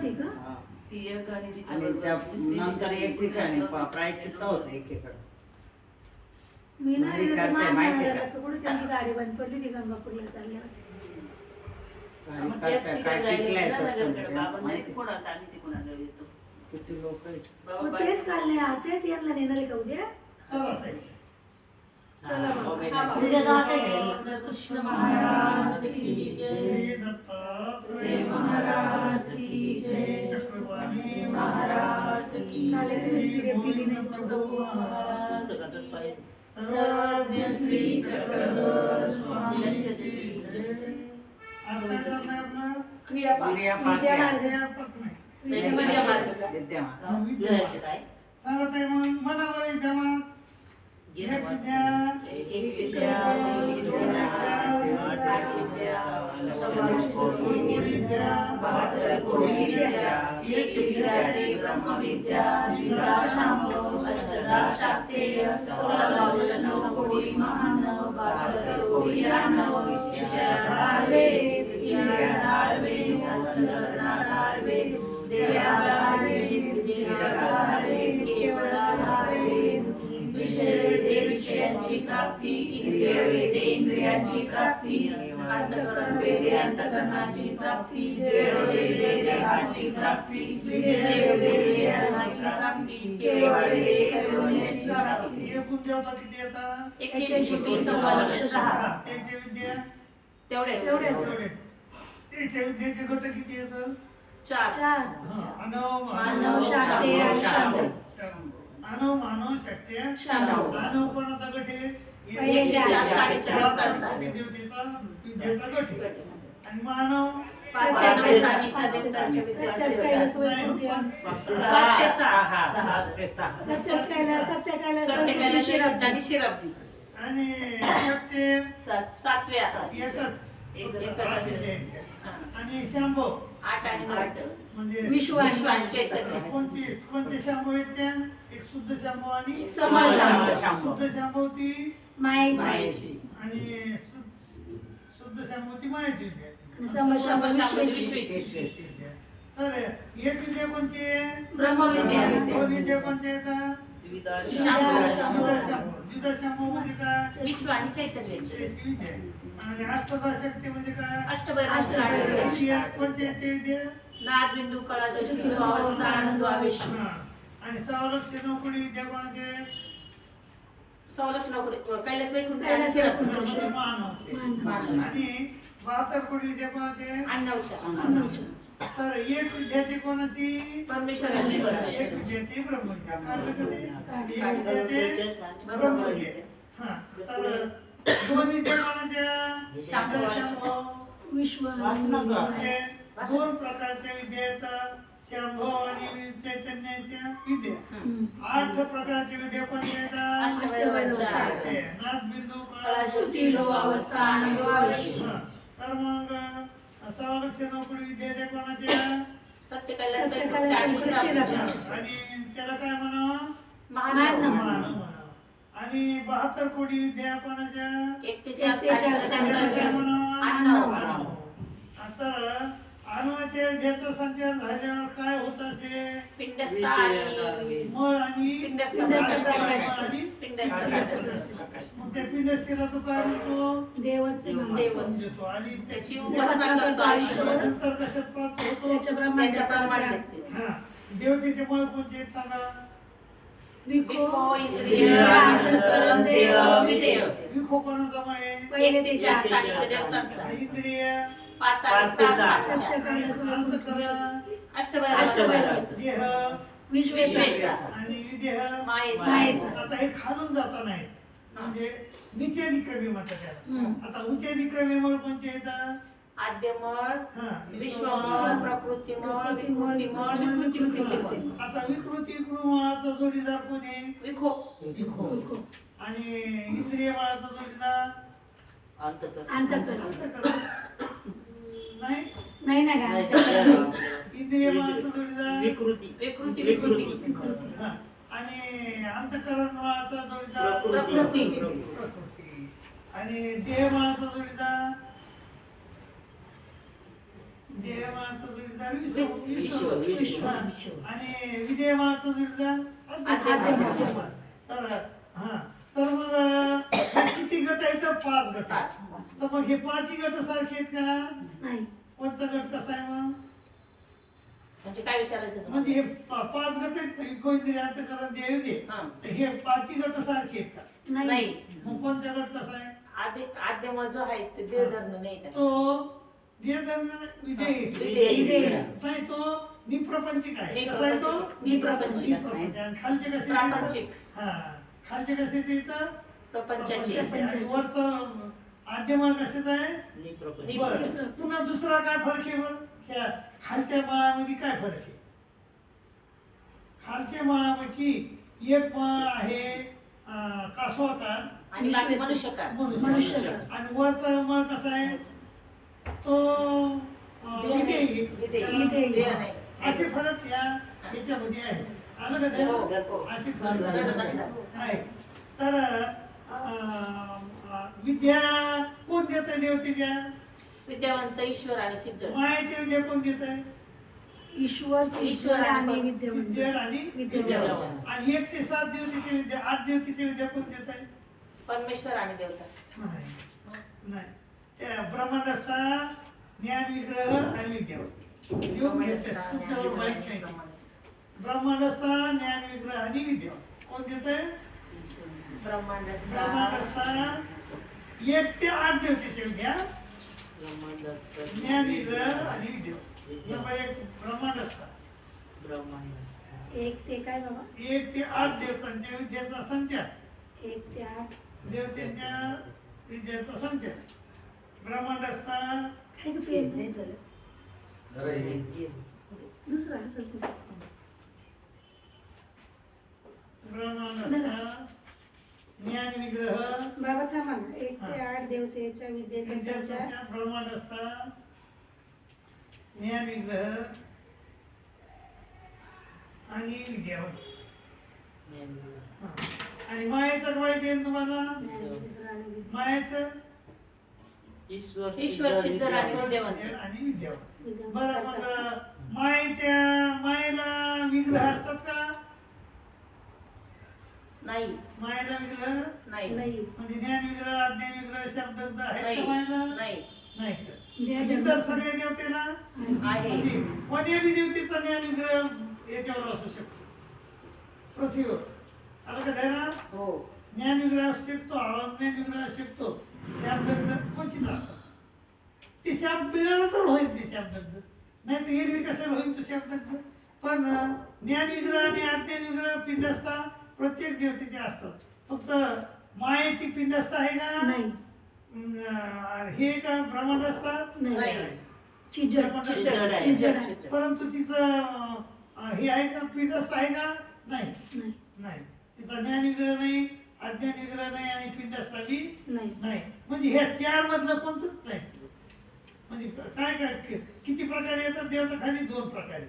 होती का? हा. ती एक आणि तिच्या आणि बरोबर त्या दुसरी नंतर एक एक ठिकाणी प्रायचित्त होतं एकीकडे. मी ना नाही एकदा करते, मान माहिती मारायला का? कुठे त्यांची गाडी बंद पडली होती गंगापूरला चालले होते. आणि मग काय तेच काय तिकडे काय जायला टिकलाय गेलं ना सत्संग नगरकडे. त्यांचं बाबा माहिती नाही आहे? कोणाला आम्ही तिकडून येतो. किती लोक आहेत. मग तेच काल नाही तेच यांना नेणार का उद्या? चला ताई. चला हा, मग. हो, हा, हो. उद्या जाते कृष्ण महाराज की जय. श्री दत्तात्रय जय महाराज की श्री जय. चक्रपाणी महाराज की काल एक श्री video दिली नाही. गोविंद प्रभू महाराज सगळंच पाहिजे. सर्वज्ञ श्री चक्रधर स्वामी की जय. आज काय चाललंय आपलं? क्रियापाठ. विजय मार्ग. क्रियापद नाही. विजय विजय मार्ग. मार्ग. विद्यमान. हा, विद्या. जय काय? सांगत आहे मग मनावर विद्यमान. एक विद्या एक विद्या, एक विद्या, आठ विद्या, कोटी विद्या, बहात्तर कोटी विद्या, एक विद्या ते ब्रह्मविद्या, द्विधा शांभो, अष्टधा शाक्तेय, सदावशनो कोटी महानव, बहात्तर कोटी यानव, ईशाधार वेद, क्रियाधार वेद, अंतःकरणाधार वेद, देहाधार वेद, विद्येधार वेद, केवळाधार वेद, विषय वेदे विषयांची प्राप्ती, इंद्रिय वेदे इंद्रियांची प्राप्ती, अंतःकरण वेदे अंतःकरणाची प्राप्ती, देह वेदे देहाची प्राप्ती, विद्ये वेदे विद्याची प्राप्ती, केवळ वेदे कैवल्याची प्राप्ती. एकूण देवता किती येतात? 81,36,000. हा, त्याचे विद्या तेवढेच तेवढेच. त्याच्या विद्येचे गट किती येतात? चार. चार. हा, अनव मानव, शाक्तेय आणि शांभव. अनव मानव शक्य शांभव. अनव कोणाचा गट आहे? पहिले चार, साडेचार बहात्तर चार. कोटी देवतेचा विद्येचा गट आहे. आणि मानव पाच ते सत्याहत्तर. साडेचार देवतांच्या सत्याहत्तर कैलास नाही, वैकुंठ आहे. पाच- सहा ते सहा. सहा ते सहा. सत्याहत्तर कैलास, सत्य कैलास, सत्य वैकुंठ, कैलास शिरस्ती. आणि शिरस्ती. आणि शक्य सातव्या एकच एकच आठ असेल. विद्या आहेत. हा. आणि शांभव आठ आणि आठ. म्हणजे विश्व विश्व आणि चैतन्य. कोणते शांभव आहेत त्या? एक शुद्ध शांभव आणि समशांभव. शुद्ध शांभव ती मायेची. मायेची. आणि शुद्ध शांभव ती मायाची विद्या. समशांभव समशांभव विश्वेची. विश्वेची. विद्या. तर एक विद्या कोणची आहे? ब्रह्मविद्या. दोन विद्या कोणत्या येतात? शांभव. द्विधा शांभव. द्विधा शांभव म्हणजे काय? विश्व आणि चैतन्याची. त्याची विद्या. आणि अष्टदा शक्ती म्हणजे काय? अष्टभैरव. कोणची आहे ते विद्या? नाद बिंदू कळा दशबिंदू अवस्था आनंद आवेश. हा. आणि सवलक्ष नोकडी विद्या कोणाचे? सवलक्ष नोकरी कैलास वैकुंठ आणि कैलास शिरस्ती. वैकुंठ. म्हणजे मानवचे. मानव. आणि 72 कोटी विद्या कोणाचे? अण्णवच्या. तर एक विद्यार्थी कोणाची? परमेश्वराची. एक विद्यार्थी ब्रह्मविद्या. काढलं का ते? एक काढलं. विद्यार्थी ब्रह्मविद्या. हा. तर दोन विद्या कोणाच्या? शांभव. शांभव. विश्व म्हणजे दोन प्रकारच्या विद्या आहेत. शांभव आणि चैतन्याच्या विद्या. हम्म. 8 प्रकारच्या विद्या कोणत्या येतात? अष्टभैरवाच्या. ते नाद बिंदू कळा ज्योती लो अवस्था आनंद आवेश. हा. तर मग सवलक्ष नोकडी विद्या त्या कोणाच्या? सत्य कैलास सत्य वैकुंठ कैलास आणि वैकुंठ शिरस्ती. शिरस्ती. आणि त्याला काय म्हणावं? महानव. मानव म्हणावं. आणि 72 कोटी विद्या कोणाच्या? एक ते चार एक ते चार त्याला साडेचार. काय म्हणावं? अण्णव. अण्णव. तर अणुवाच्या विद्याचा संचार झाल्यावर काय होत असे? पिंडस्थ आणि मळ आणि पिंडस्थ प्रकाश. आणि पिंडस्थ प्रकाश. मग त्या पिंडस्थीला तो काय म्हणतो? देवच देव. देतो. आणि त्याची त्याची उपासना करतो आयुष्यभर. नंतर कशात प्राप्त होतो? त्याच्या ब्रह्मांड त्यांच्या प्रमाण असते. हा. देवतेचे मळ कोणते आहेत सांगा? विको इंद्रिय अंतःकरण देह विदेह. विखो कोणाचा मळ आहे? पहिले ते एक चार. स्थानीचे देवतांचा. इंद्रिय, पाच आणि ते सहा सहा. सत्य सातच्या. कैलास वैकुंठ. अंतःकरण, अष्टभैरवाचा. देह विश्वेचा. आणि विदेह. मायेचा. आता हे खालून जाता नाही म्हणजे निचे दिक्रमी म्हणतात त्याला. हम्म. आता उच्च दिक्रमी मळ कोणचे येतात? आद्यमळ हा. विश्वमळ प्रकृतीमळ विकृतीमळ विकृतीमळ. आता विकृती मळाचा जोडीदार कोण आहे? विखो. विखो. आणि इंद्रिय मळाचा जोडीदार अंतःकरण. अंतःकरण. नाही. नाही ना का? इंद्रिय मळाचा जोडीदार विकृती. हा. आणि अंतःकरण मळाचा जोडीदार प्रकृती. प्रकृती. आणि देह मळाचा जोडीदार देहमानाचा जोडीदार विश्व. हा. आणि विदेहमानाचा जोडीदार आद्यमान. तर तर मग किती गट आहेत? 5 गट आहेत. तर मग हे 5ही गट सारखे आहेत का? नाही. कोणता गट कसा आहे मग? म्हणजे काय विचारायचं तुम्हाला? म्हणजे हे 5 गट आहेत, कोणतरी अंतःकरण देह दे. हा. तर हे 5ही गट सारखे आहेत का? नाही. मग कोणता गट कसा आहे? आद्यमळ जो आहे ते देह धरणं नाही त्याला. तो देह धर्म विधेय विधेय. नाही, तो निप्रपंचिक आहे. निप्रपंचिक. कसा आहे तो? निप्रपंचिक. निप्रपंचिक. आणि खालचे कसे प्रापंचिक. हा, खालचे कसे येतं? प्रपंचाची. आणि वरचं आद्यमान कशाचं आहे? निप्रपंच. बरं. पुन्हा दुसरा काय फरक आहे बरं? ह्या खालच्या माळामध्ये काय फरक आहे? खालच्या माळापैकी एक माळ आहे कासवाकार आणि बाकी मनुष्यकार. मनुष्य. आणि वरचा माळ कसा आहे? तो विधेय. विधेय. विधेय. देह नाही. असे फरक याच्यामध्ये आहे. आलं का हो, त्याला? हो. असे बरं, बरं, फरक बरं. आहे. तर विद्या कोण देत आहे देवतेच्या? विद्यावंत ईश्वर आणि चिज्जड. मायाची विद्या कोण देत आहे? ईश्वर ईश्वर आणि आणि विद्यमान. जड आणि विद्यावान. विद्यावान. आणि 1 ते 7 देवतेची विद्या, 8 देवतेची विद्या कोण देत आहे? परमेश्वर आणि देवता. नाही. नाही. त्या ब्रह्मांड असता ज्ञान विग्रह आणि विद्यावान येऊन घेतले. तुमच्यावर माहित नाही. ब्रह्मांड असता ज्ञान विग्रह आणि विद्यावान कोण देत आहे? ब्रह्मांड ब्रह्मांड असता 1 ते 8 देवतेची विद्या, ब्रह्मांड असतं. ज्ञान विग्रह आणि विद्यावान. एक ब्रह्मांड असता ब्रह्मांड असतं. 1 ते काय बाबा? 1 ते 8 देवतांच्या विद्याचा संच, 1 ते 8. देवतेच्या विद्याचा संच. ब्रह्मांड असता काय गं पेन नाही झालं. हे दुसरा असेल तुझं. ब्रह्मांड असता ज्ञान विग्रह बाबा थांबा ना. 1 ते 8 देवतेच्या विद्येचा संच. ब्रह्मांड असता ज्ञान विग्रह आणि विद्यावान. आणि मायेचं माहिती आहे तुम्हाला? मायेचं ईश्वर ईश्वर चिज्जड आणि विद्यावंत. आणि विद्यावान. बरं, मग मायेला विग्रह असतात का? नाही. मायेला विग्रह नाही. नाही. म्हणजे ज्ञान विग्रह, अज्ञान विग्रह, शब्द आहेत नाही. का मायेला? नाही. नाही. ज्ञान इतर सगळ्या देवतेला आहे. म्हणजे कोण्या बी देवतेचा ज्ञान विग्रह याच्यावर असू शकतो पृथ्वीवर. आलं का ध्यानात? हो. ज्ञान विग्रह असू शकतो, अज्ञान विग्रह असू शकतो. शब्दग्ध क्वचित असतात. ते शब्द मिळालं तर होईल ते शब्दग्ध, नाही तर एरवी कशाला होईल तो शब्दग्ध. पण ज्ञान विग्रह आणि अज्ञान विग्रह पिंडस्था प्रत्येक देवतेचे असतात. फक्त मायेची पिंडस्था आहे का? नाही. हे का ब्रह्मांड असतात? नाही. चिज्जड. चिज्जड आहे. चिज्जड आहे. परंतु तिचं हे आहे का? पिंडस्थ आहे का? नाही. नाही. नाही. तिचा ज्ञान विग्रह नाही, अज्ञान विग्रह नाही आणि पिंडस्था बी नाही. नाही. म्हणजे ह्या 4 मधलं कोणतंच नाही. म्हणजे काय काय किती प्रकारे येतात देवता? खाली 2 प्रकारे.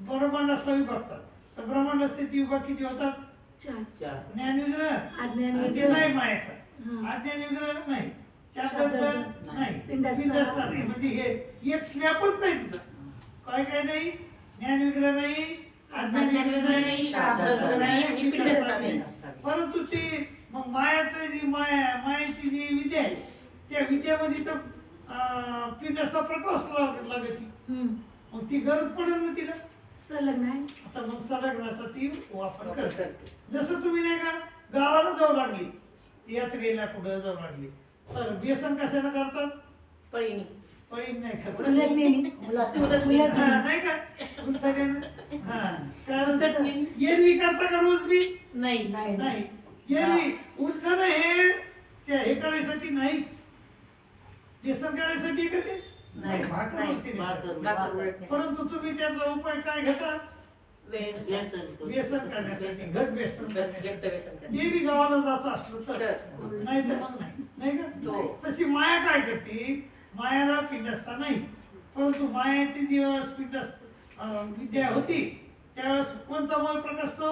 ब्रह्मांडास्था विभागतात. तर ब्रह्मांडास्थेची विभाग किती होतात? 4. ज्ञान विग्रह अज्ञान ते विग्रह. नाही मायाचा. हा. अज्ञान विग्रह नाही, शब्द शब्दग्ध नाही, पिंडस्था. पिंडस्था नाही. म्हणजे हे एक स्लॅबच नाही तिचा. काय काय नाही? ज्ञान विग्रह नाही, अज्ञान विग्रह नाही, शब्दग्ध नाही आणि पिंडस्था नाही. परंतु ती मग मायाचं जी मायाची जी विद्या आहे त्या विद्यामध्ये तर पिंडस्था प्रकाश लागते. मग ती गरज पडेल ना तिला. संलग्न आहे. आता मग संलग्नाचा ती वापर करते. जसं तुम्ही नाही का गावाला जाऊ लागली, यात्रेला कुठं जाऊ लागली, तर व्यसन कशाला करतात? पळीनी. पळीन नाही करत. संलग्नेनी. हा, नाही का? उत्साहाने. हा. कारण एरवी करता का रोज बी? नाही. नाही. एरवी उत्थान हे करायसाठी नाहीच. व्यसन करायसाठी का ते? नाही. भाकर नाही. होते भाकर. त्याच्यात. परंतु तुम्ही त्याचा उपाय काय घेता? व्यसन करण्यासाठी, घट व्यसन करण्यासाठी. ते बी गावाला जायचं असलं तर, नाही तर मग नाही का? हो. तशी माया काय करते? मायाला पिंडस्था नाही, परंतु मायाची जी विद्या होती त्यावेळेस कोणचा मल प्रकाशतो?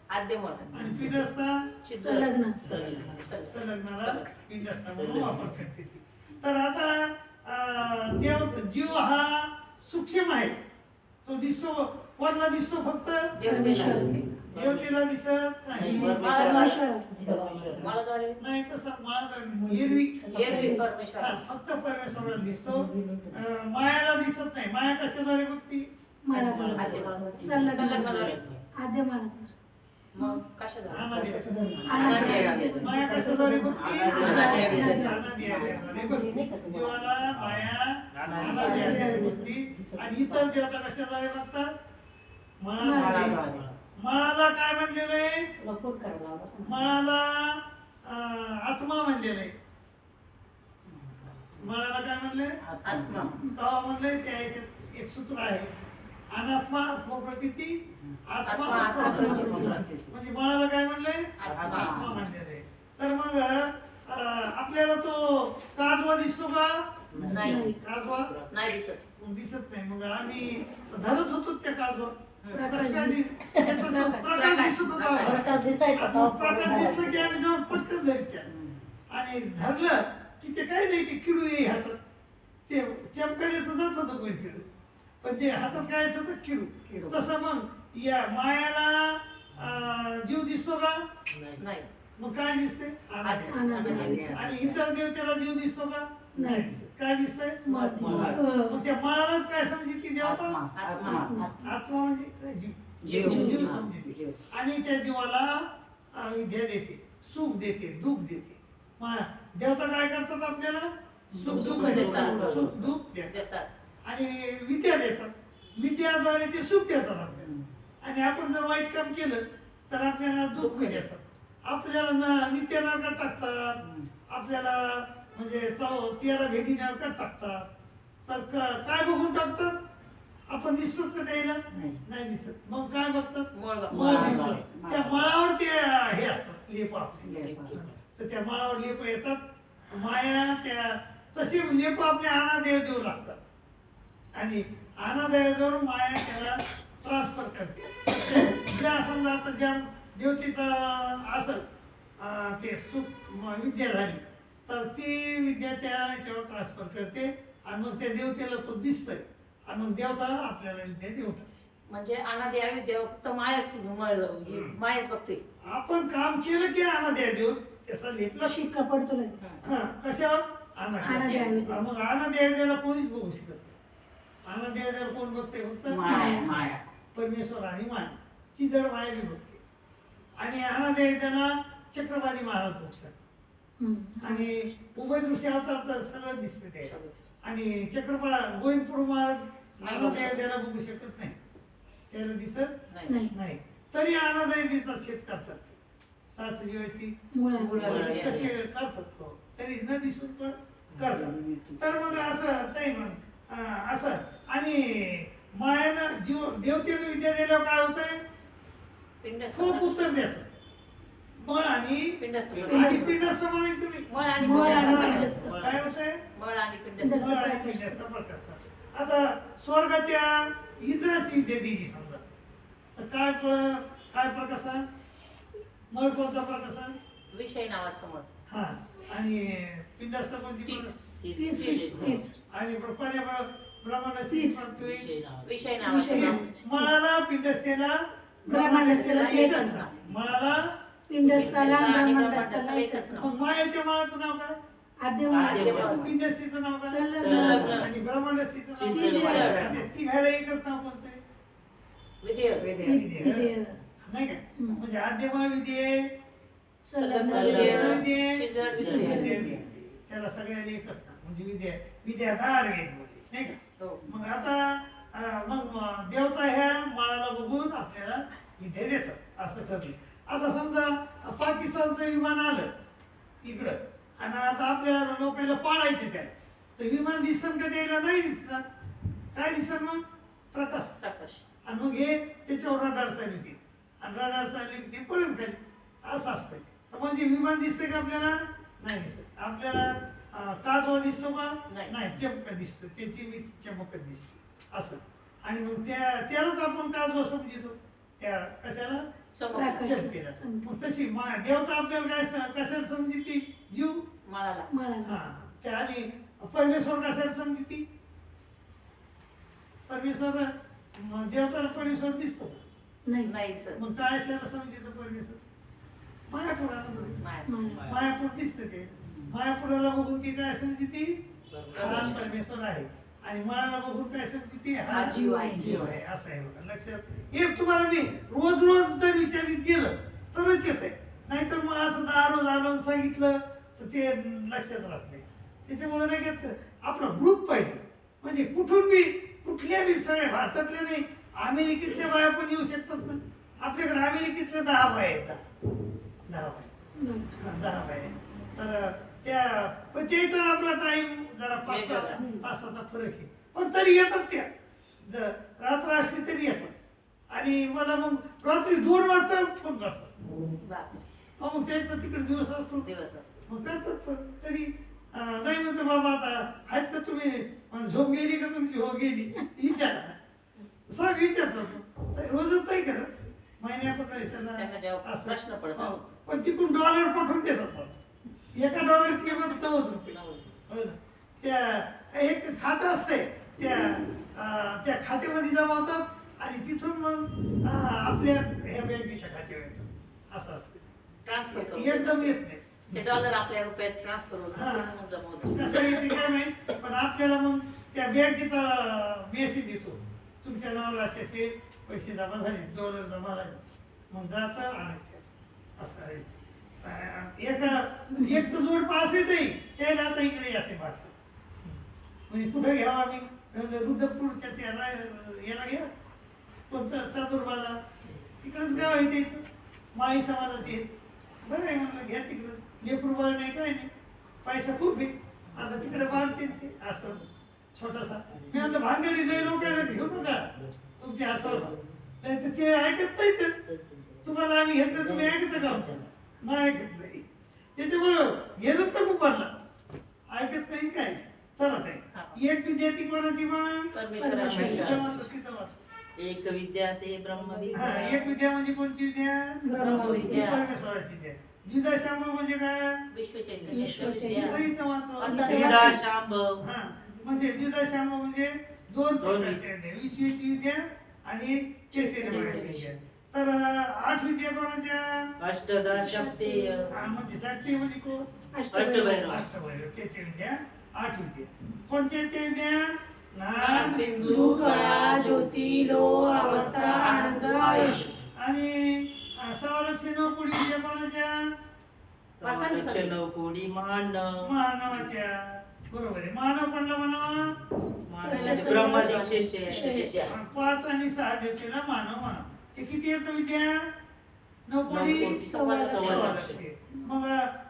आद्यमळ. आणि पिंडस्था संलग्न. संलग्नाला पिंडस्था म्हणून वापर करते ती. तर आता जीव हा सूक्ष्म आहे. तो दिसतो कोणाला दिसतो फक्त देवतेला दिसत नाही. माळाद्वारे नाही तसं मला एरवी एरवी परमेश्वर हा, फक्त परमेश्वराला दिसतो. मायाला दिसत नाही. माया कशाद्वारे बघती? संलग्नाद्वारे आद्य मानत मग कशाद्वारे अनादि. माया कशाद्वारे बघती? अनादि. अनादि बघती. जीवाला माया अनादि बघती. आणि इतर देवता कशाद्वारे बघतात? मनाद्वारे. मनाला काय म्हणलेलं आहे? मनाला आत्मा म्हणलेलं आहे. मनाला काय म्हणले? आत्मा तेव्हा म्हणले त्या याच्यात एक सूत्र आहे, अनात्मा आत्मप्रतीती, आत्मा आत्मप्रतीती. म्हणजे मनाला काय म्हणले? आत्मा म्हणलेलं आहे. तर मग आपल्याला तो काजवा दिसतो का? नाही काजवा नाही दिसत. दिसत नाही. मग आम्ही धरत होतो त्या काजवा. कसं काय त्याचा तो प्रकाश दिसत होता. प्रकाश दिसला की आम्ही जाऊन पटकन धरत त्या. आणि धरलं की ते काही नाही, ते किडू येई हातात. ते चमकण्याचं जात होतं कोणी किडू, पण ते हातात काय येत होतं? किडू. तसं मग या मायाला जीव दिसतो का? नाही मग काय दिसते? अनादि. आणि इतर देवतेला जीव दिसतो का? नाही दिसत. काय दिसतंय? मळ. मग त्या मळालाच काय समजते देवता? आत्मा आत्मा म्हणजे जीव. जीव. जीव समजते. आणि त्या जीवाला विद्या देते, सुख देते, दुःख देते. मग देवता काय करतात? आपल्याला सुख दुःख देतात. सुख दुःख देतात देतात आणि विद्या देतात. विद्याद्वारे ते सुख देतात आपल्याला. आणि आपण जर वाईट काम केलं तर आपल्याला दुःख देतात. आपल्याला नित्य नरकात टाकतात. आपल्याला म्हणजे त्याला भेदी नरकात टाकतात. तर काय बघून टाकतात? आपण दिसतो का त्याला? नाही दिसत. मग काय बघतात? मळ दिसतो. त्या मळावर ते हे असतात, लेप आपले. तर त्या मळावर लेप येतात. माया त्या तसे लेप आपले अनादेव देऊ लागतात. आणि अनादेवावर माया त्याला ट्रान्सफर करते. ज्या समजा आता ज्या देवतेचं असं ते सुख विद्या झाली तर ती विद्या त्या याच्यावर ट्रान्सफर करते. आणि मग त्या देवतेला तो दिसतंय. आणि मग देवता आपल्याला विद्या देवतात. म्हणजे अनादि अविद्या फक्त मायाच मायाच बघते. आपण काम केलं की अनादे देव त्याचा लेपला शिक्का पडतो लगेच. कशावर? अनादि अविद्या. मग अनादेवाला कोणीच बघू शकत नाही. अनादेवाला कोण बघते? फक्त माया. परमेश्वर आणि माया. चिदड माया बी बघते. आणि अनादेवाला चक्रवाणी महाराज बघतात. आणि उभय दृश्य अवतार तर सगळं दिसतं त्याला. आणि गोविंदपूर महाराज अनादेवाला बघू शकत नाही, त्याला दिसत नाही नाही. तरी अनादेवीचा छेद करतात. सात जीवाची कसे करतात तो, तरी न दिसून पण करतात. तर मग असं ते मग असं. आणि मायानं देवतेनं विद्या दिल्यावर काय होतंय? पिंडस्थ खूप उत्तर द्यायचं. मळ आणि पिंडस्थ पिंडस्थ म्हणायचं नाही. मळ आणि मळ आणि पिंडस्थ. पिंडस्थ. काय होतंय? मळ आणि पिंडस्थ. मळ आणि पिंडस्थ फरक असतात. आता स्वर्गाच्या इंद्राची विद्या दिली समजा तर काय फरक असा? मळ कोणचा फरक असा? विषय नावाचा मळ. हा. आणि पिंडस्थ कोणची? तीच. आणि ब्रह्मांडाची विषय नावाचा मळ. मळाला पिंडस्थेला ब्रह्मांडाला एकच नाव. मळाला पिंडस्थाला आणि ब्रह्मांडाला ब्रह्मांडाला एकच नाव. मग मायाच्या मळाचं नाव काय? आद्य आद्य मानत. मानत. पिंडस्थीचं नाव काय? संलग्न. आणि ब्रह्मांडस्थीचं नाव चिंचलेलं. काय? तिघायला एकच नाव कोणतं आहे? विधेय. विधेय. नाही काय? म्हणजे आद्यमळ विधेय, संलग्न. विधेय. त्याला सगळ्यांनी एकच नाव म्हणजे विद्याधार वेद बोलले नाही का? हो. मग आता मग देवता ह्या माळाला बघून आपल्याला विद्या देतात असं ठरले. आता समजा पाकिस्तानचं विमान आलं इकडं आणि आता आपल्या लोकांना पाडायचे त्याला, तर विमान दिसन का द्यायला नाही दिसणार. काय दिसन मग? प्रकाश. आणि मग हे त्याच्यावर रडार चालू होती आणि रडार चालली ते पळून खाली असं असतंय. तर म्हणजे विमान दिसतंय का आपल्याला? नाही दिसत. आपल्याला काजवा दिसतो का? नाही. चमका दिसतो, त्याची चमकत दिसते असं. आणि मग त्यालाच आपण काजवा समजतो. त्या कशाला? चमकेला. मग तशी देवता आपल्याला काय कशाला समजती? जीव मळाला. हा. त्या आणि परमेश्वर कशाला समजती? परमेश्वर देवताला परमेश्वर दिसतो का? नाही नाही सर मग काय त्याला समजायचं परमेश्वर? मायापुराला बघून. नाही. मायापूर दिसतं ते. मायापुराला बघून ती काय समजते? हा परमेश्वर आहे. आणि मळाला बघून काय समजते? हा जीव आहे. जीव आहे. असं आहे बघा लक्षात. एक तुम्हाला मी रोज रोज जर विचारित गेलं तरच येत आहे. नाहीतर मग असं 10 रोज आलं सांगितलं तर ते लक्षात राहत नाही. त्याच्यामुळे नाही घेत आपला ग्रुप पाहिजे. म्हणजे कुठून बी कुठल्या बी सगळ्या भारतातल्या नाही अमेरिकेतल्या बाया पण येऊ शकतात ना. आपल्याकडे अमेरिकेतल्या 10 बाया येतात. 10 बाया. 10 बाया. तर त्या पण त्याचा आपला टाइम जरा 5-6 तासाचा फरक आहे. पण तरी येतात त्या. जर रात्र असली तरी येतात. आणि मला मग रात्री 2 वाजता फोन करतात. बापरे. मग त्यांचा तिकडे दिवस असतो. दिवस असतो. मग करतात पण तरी नाही म्हणतो बाबा आता आहेत का तुम्ही झोप गेली का तुमची? हो गेली विचारा. सग विचारतात. तर रोजच नाही करत. त्यांना महिन्या जेव्हा प्रश्न पडतात. पण तिकडून डॉलर पाठवून देतात मला. एका डॉलरची किंमत 90 रुपये. हो ना. त्या एक खातं असते त्या खात्यामध्ये जमा होतात आणि तिथून मग आपल्या ह्या बँकेच्या खात्यावर येतात. असं असतं. ट्रान्सफर एकदम येत नाही. ते डॉलर आपल्या रुपयात ट्रान्सफर होत हा. मग जमा होतो. कसं येते काय माहित. पण आपल्याला मग त्या बँकेचा मेसेज येतो तुमच्या नावाला असे पैसे जमा झाले, डॉलर जमा झाले. मग जायचं आणायचं. असं आहे. एक तर जोड पास येते त्याला आता इकडे याचे वाटतं. म्हणजे कुठे घ्यावा मी रुद्रपूरच्या त्याला याला घ्या कोणतं चादूर बाजार तिकडंच गाव आहे त्याचं. माळी समाजाचे आहेत. बरं आहे म्हणलं घ्या तिकडं. लेकरू बाळ नाही काय नाही. पैसा खूप आहे. आता तिकडे बांधते ते आश्रम छोटासा. मी म्हणलं भांगडी लई लोकांना घेऊ नका तुमचे आश्रम. नाही तर ते ऐकत नाही तर तुम्हाला आम्ही घेतलं तुम्ही ऐकतं का आमचं? नाही ऐकत नाही. त्याच्यामुळं गेलंच तर मुकांना ऐकत नाही काय. चला ताई एक विद्यार्थी कोणाची मग परमेश्वराची तिथं वाच. एक विद्या ते हा ब्रह्मविद्या. एक विद्या म्हणजे कोणची विद्या? ब्रह्मविद्या. परमेश्वराची विद्या. द्विदशांब म्हणजे काय? विश्वचैतन्य इथं इथं वाचवा. क्रीडा शांब. हा म्हणजे द्विदशांब म्हणजे 2 दोन प्रकारच्या विद्या. विश्वेची विद्या आणि चैतन्यमयाची विद्या. तर 8 विद्या कोणाच्या? अष्टदा शक्ती. म्हणजे शाक्ती म्हणजे कोण? अष्टभैरव. अष्टभैरव त्याची विद्या 8 विद्या. कोणत्या त्या विद्या? नाद, बिंदू, बिंदू, कळा, ज्योती, लो, अवस्था, आनंद, आयुष. आणि सवालक्ष 9 कोडी विद्या कोणाच्या? लक्ष नवकोडी मानव. मानवाच्या. बरोबर आहे. मानव कोणला म्हणावा? ब्रह्मदीक्षेचे. 5 आणि 6 देवते ना मानव म्हणा. ते किती येतं विद्या? 9 कोडी सवालक्ष. मग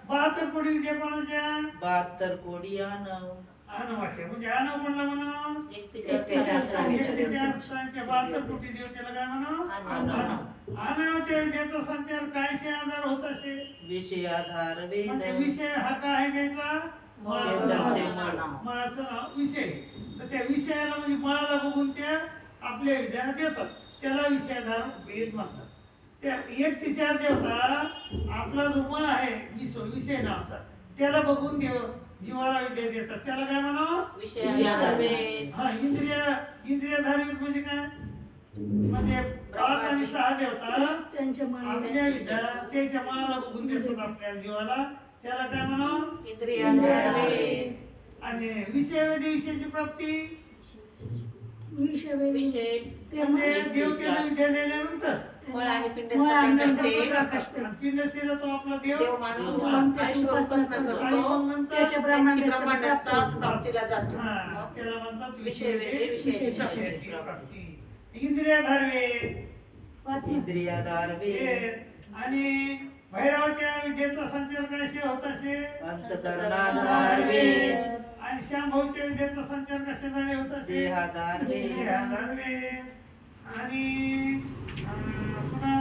72 कोडी विद्या कोणाच्या? 72 कोडी आनव. आनवाच्या. म्हणजे आनव कोणला म्हणा? एक ते एक ते चार चार स्थान. 1 ते 4 स्थानच्या 72 कोटी देवतेला काय म्हणा? आनव. आनवाच्या विद्याचा संचार कायचे आधार होत असे? विषय आधार वेद. म्हणजे विषय हा काय आहे त्याचा? मळाचं वेदांचे नाव. मळ. मळाचं नाव विषय. तर त्या विषयाला म्हणजे मळाला बघून त्या आपल्या विद्या देतात. त्याला विषयाधार वेद म्हणतात. त्या 1 ते 4 देवता आपला जो मळ आहे विषय नावाचा त्याला बघून जीवाला विद्या देतात. त्याला काय म्हणावं? विषय आधार वेद. हा इंद्रियाधार म्हणजे काय? म्हणजे 5 आणि 6 देवता त्यांच्या आपल्या विद्या त्याच्या मनाला बघून देतात आपल्या जीवाला. त्याला काय म्हणावं? इंद्रिय आधार वेद. आणि विषयाची प्राप्ती विषय विषय म्हणजे देवतेला विद्या दिल्यानंतर मळ आणि पिंड मळ आणि स्थापित पिंड असते. असते. पिंडस्थीला तो आपला देव देव मानव देव त्याची उपासना आणि करतो. मग नंतर त्याच्या ब्रह्मांडात ब्रह्मांडात प्राप्तीला जातो. हा त्याला म्हणतात विषय वेद, विषयाची प्राप्ती. इंद्रियाधार वेद. इंद्रियाधार वेद. आणि भैरवाच्या विद्येचा संचार कसे होत असे? अंतकरणाधार वेद. आणि श्यामभाऊच्या विद्येचा संचार कशाद्वारे होत असे? देहाधार वेद. देहाधार वेद. आणि पुन्हा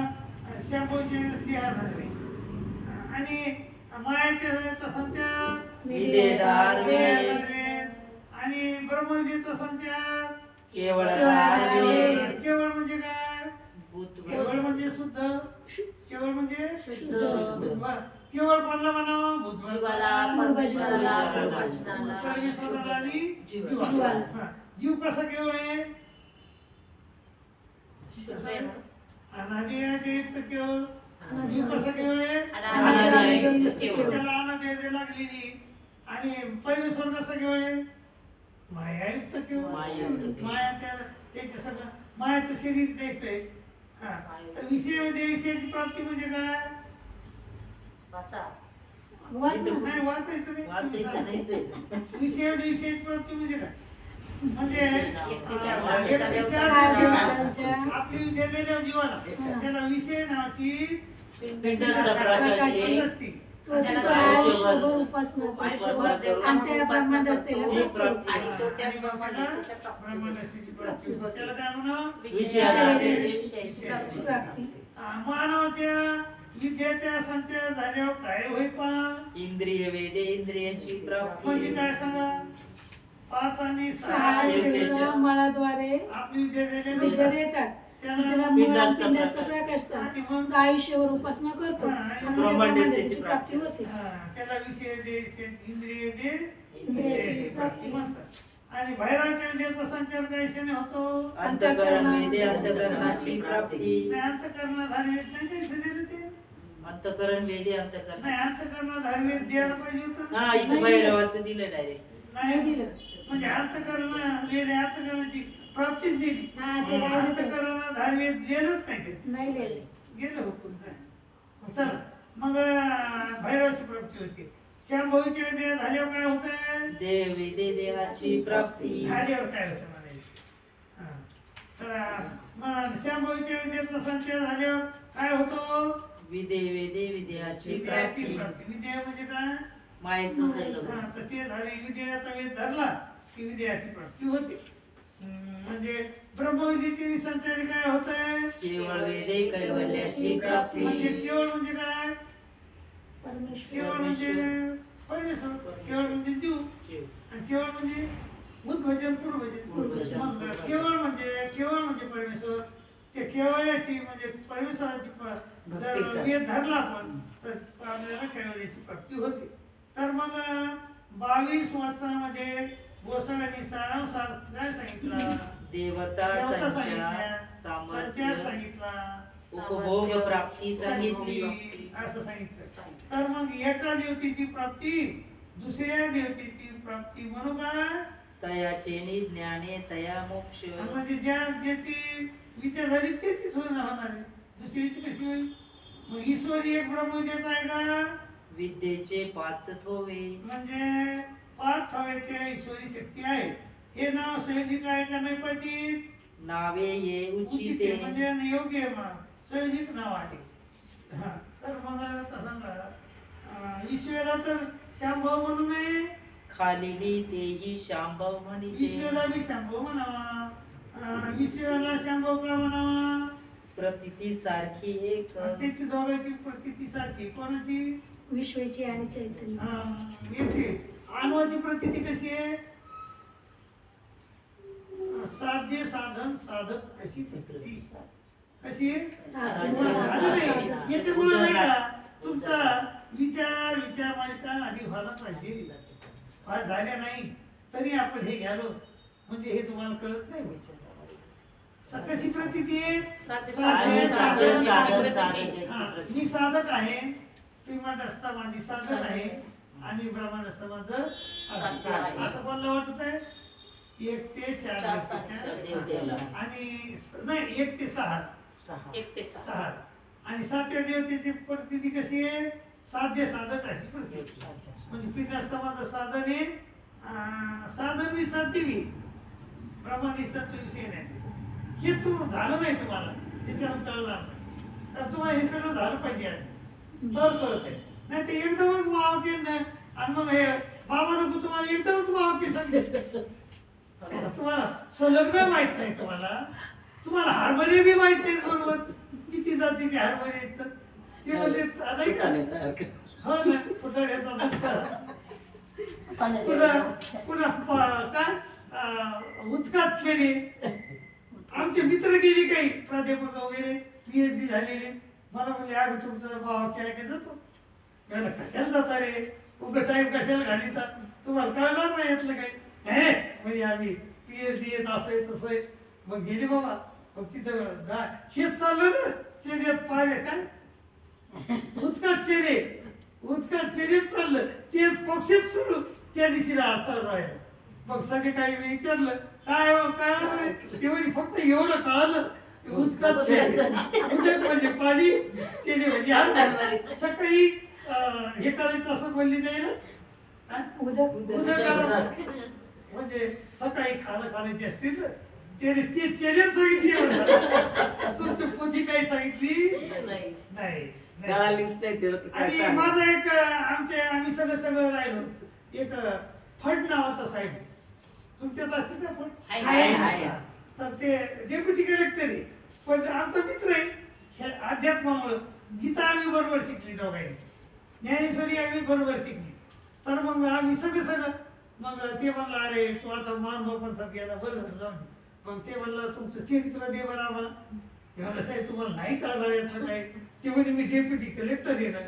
श्यामभाऊच्या देहाधार वेद. आणि मायाच्या याचा संचार विद्येधार वेद. विद्याधार वेद. आणि ब्रह्मविद्येचा संचार केवळ आधार वेद. केवळ म्हणजे काय? भूत केवळ म्हणजे शुद्ध. केवळ म्हणजे शुद्ध. केवळ कोणला म्हणावं? जीवाला, परमेश्वराला, प्रवचनाला. परमेश्वराला आणि जीव. जीवाला. हा. जीव कसा केवळ आहे? शुद्ध आहे ना. अनादि आहे युक्त केवळ. जीव कसा केवळ आहे? अनादि आहे युक्त केवळ. त्याला अनादि आहे लागलेली. आणि परमेश्वर कसा केवळ आहे? माया युक्त केवळ. मायायुक्त केवळ. माया त्याच्या सगळं मायाचं शरीर द्यायचंय. हा तर विषयाची प्राप्ती म्हणजे काय? वाचा. वाच ना. नाही वाचायचं नाही. वाचायचं नाहीच आहे. विषयाची प्राप्ती म्हणजे काय? म्हणजे एकतेच्या आत्म्याच्या आपली विद्या दिल्या जीवाला त्याला विषय नावाची पिंडस्थ प्रकाशाची नसती. तो तिचा आयुष्यभर उपासना आयुष्यभर करतो. आणि त्या ब्रह्मांड असलेल्या जी प्राप्ती. आणि तो त्याच आणि ब्रह्मांडाची ब्रह्मांडाची प्राप्ती होते. त्याला काय म्हणा? विषयाची प्राप्ती. प्राप्ती. मानवाच्या विद्याच्या संचार झाल्यावर काय होईल पा? इंद्रिय वेदे इंद्रियांची म्हणजे प्राप्ती. काय सांगा? 5 आणि 6 सहा देवतेच्या इंद्रिय मळाद्वारे आपली विद्या विद्या दिलेली येतात. त्याला त्याला पिंडस्थ पिंडस्थ प्रकाश. प्रकाश आणि मग तो आयुष्यभर उपासना करतो हा, आणि त्या ब्रह्मांडाची ब्रह्मांडाची प्राप्ती होते. त्याला विषय दे इंद्रिय दे इंद्रियाची प्राप्ती म्हणतात. आणि बाहेरच्या विद्याचा संचार कशाने होतो? अंतःकरण वेदे अंतःकरणाची प्राप्ती. नाही अंतकरणाधार वेद नाही का इथे दिलं ते? अंतःकरण वेदे अंतःकरण. नाही अंतकरणाधार वेद द्यायला पाहिजे होतं ना? हा इथं भैरवाचं दिलं डायरेक्ट. नाही दिलं. म्हणजे अंतकरण वेद आहे, अंतकरणाची प्राप्तीच दिली. हा ते राहिलं ते. अंतकरणाधार वेद दिलंच नाही ते. नाही लिहिलं. गेलं हुकून काय. मग चला मग भैरवाची प्राप्ती होती. श्यामभाऊच्या विद्या झाल्यावर काय होतंय? देव वेदे देहाची प्राप्ती. झाल्यावर काय होतं म्हणायचं. हा. तर मग श्यामभाऊच्या विद्याचा संचार झाल्यावर काय होतो? विदे वेदे विद्याची विद्याची प्राप्ती. प्राप्ती. विद्या म्हणजे काय? मायेचं सैलभ. हा, तर ते झाले विद्याचा वेद धरला की विद्याची प्राप्ती होते. म्हणजे ब्रह्मविद्येची संचारी काय होत आहे? केवळ वेदे कैवल्याची प्राप्ती. म्हणजे केवळ म्हणजे काय? परमेश्वर. केवळ म्हणजे परमेश्वर. केवळ म्हणजे जीव. जीव. आणि केवळ म्हणजे उद्भजन पूर्वजन. पूर्वजन. मग केवळ म्हणजे परमेश्वर. ते केवळ्याची म्हणजे परमेश्वराची जर भक्ती वेद धरला आपण तर आपल्याला केवळ्याची प्राप्ती होते. तर मग 22 वाचनामध्ये गोसाव्यांनी सारांश काय सांगितला? देवता देवता संचार सांगितल्या, संचार सामर्थ्य सांगितला, उपभोग प्राप्ती सांगितली. असं सांगितलं. तर मग एका देवतेची प्राप्ती दुसऱ्या देवतेची प्राप्ती म्हणू का? तयाचे ज्ञाने तया मोक्ष. म्हणजे ज्याची विद्या झाली त्याचीच होणार आहे. दुसरीची कशी होईल? मग ईश्वरी एक ब्रह्मविद्याचा आहे का? विद्येचे 5 थोवे. म्हणजे 5 थव्याच्या ईश्वरी शक्ती आहे. हे नाव संयोजिक आहे का नाही पाहिजे? नावे ये उचित उचिते. आहे म्हणजे योग्य आहे मग संयोजिक नाव आहे. हा तर मग आता सांगा ईश्वरा तर शांभव म्हणू नये. खालीली तेही शांभव म्हणिते. ईश्वरा बी शांभव म्हणावा. ईश्वराला शांभव का म्हणावा? प्रतिती सारखी एक. आणि त्याची दोघांची प्रतीती सारखी. कोणाची? विश्वाची आणि चैतन्य. याची अणुवाची प्रतीती कशी आहे? साध्य साधन साधक अशी प्रतीती. कशी आहे? झालं नाही याच्यामुळे नाही का तुमचा विचार मालिका आधी व्हायला पाहिजे. आज झाल्या नाही तरी आपण हे घ्यालो म्हणजे हे तुम्हाला कळत नाही. कशी प्रतीती आहे? साध्य साध्य साधन साधन साधन हा, मी साधक आहे. श्रीमंत असता माझी साधन आहे आणि ब्राह्मण असता माझं साधक आहे. असं कोणाला वाटत आहे? 1 ते 4 देवतेला. आणि नाही 1 ते 6 1 ते 6. 6 आणि 7व्या देवतेची प्रतीती कशी आहे? साध्य साधक अशी प्रतीती. म्हणजे पीठ असता माझं साधन आहे. साधन मी साध्य मी ब्राह्मण निष्ठाचा विषय नाही तिथं. हे तू झालं नाही तुम्हाला त्याच्यावर कळणार नाही. तर तुम्हाला हे सगळं झालं पाहिजे आधी तर कळत आहे. नाही ते एकदमच महावाक्य नाही आणि मग हे बाबा नको तुम्हाला एकदमच महावाक्य सांगितलं. तुम्हाला संलग्न माहित नाही. तुम्हाला हरभरे बी माहित नाही बरोबर किती जातीचे हरभरे आहेत तर ते म्हणजे नाही का? हो ना फुटाण्याचा धक्का. पुन्हा काय उत्कात शेणे. आमचे मित्र गेले काही प्राध्यापक वगैरे PhD झालेले मला म्हणजे आम्ही तुमचं भाव काय काय जातो. याला कशाला जाता रे उभं टाईम कशाला घालिता तुम्हाला कळणार नाही यातलं काही. नाही रे म्हणजे आम्ही PhD येत असं आहे तसं आहे. मग गेले बाबा मग तिथं हेच चाललं ना चेऱ्यात पारे काय उदकात चेरेच चाललं तेच पक्षीच सुरू त्या दिवशीला चालू राहिलं. मग संध्याकाळी मी विचारलं काय हो, काय हो म्हणे? ते म्हणे फक्त एवढं कळालं उदकात चेरे उदक म्हणजे पाणी चेरे म्हणजे हात. सकाळी हे करायचं असं बोलली जाईल उदकाला म्हणजे सकाळी खाणं खाण्याची असतील ना त्याने ते चेरे सांगितली म्हणतात. तुमची पोथी काही सांगितली नाही. नाही. कळालीच नाही तिला तर काय आणि सांगू. माझा एक आम्ही सगळं राहिलो एक फड नावाचा साहेब आहे. तुमच्यात असते ना आहे, फड आहे. तर ते डेप्युटी कलेक्टर आहे पण आमचा मित्र आहे हे अध्यात्मामुळं गीता आम्ही बरोबर शिकली दोघांनी ज्ञानेश्वरी आम्ही बरोबर शिकली. तर मग आम्ही सगळं मग ते म्हणलं अरे तू आता महानुभाव पंथात गेला बरं झालं जाऊन दे. मग ते म्हणलं तुमचं चरित्र दे बरं आम्हाला. मी म्हणलं साहेब तुम्हाला नाही कळणार यातलं काय. ते म्हणजे मी डेप्युटी कलेक्टर आहे ना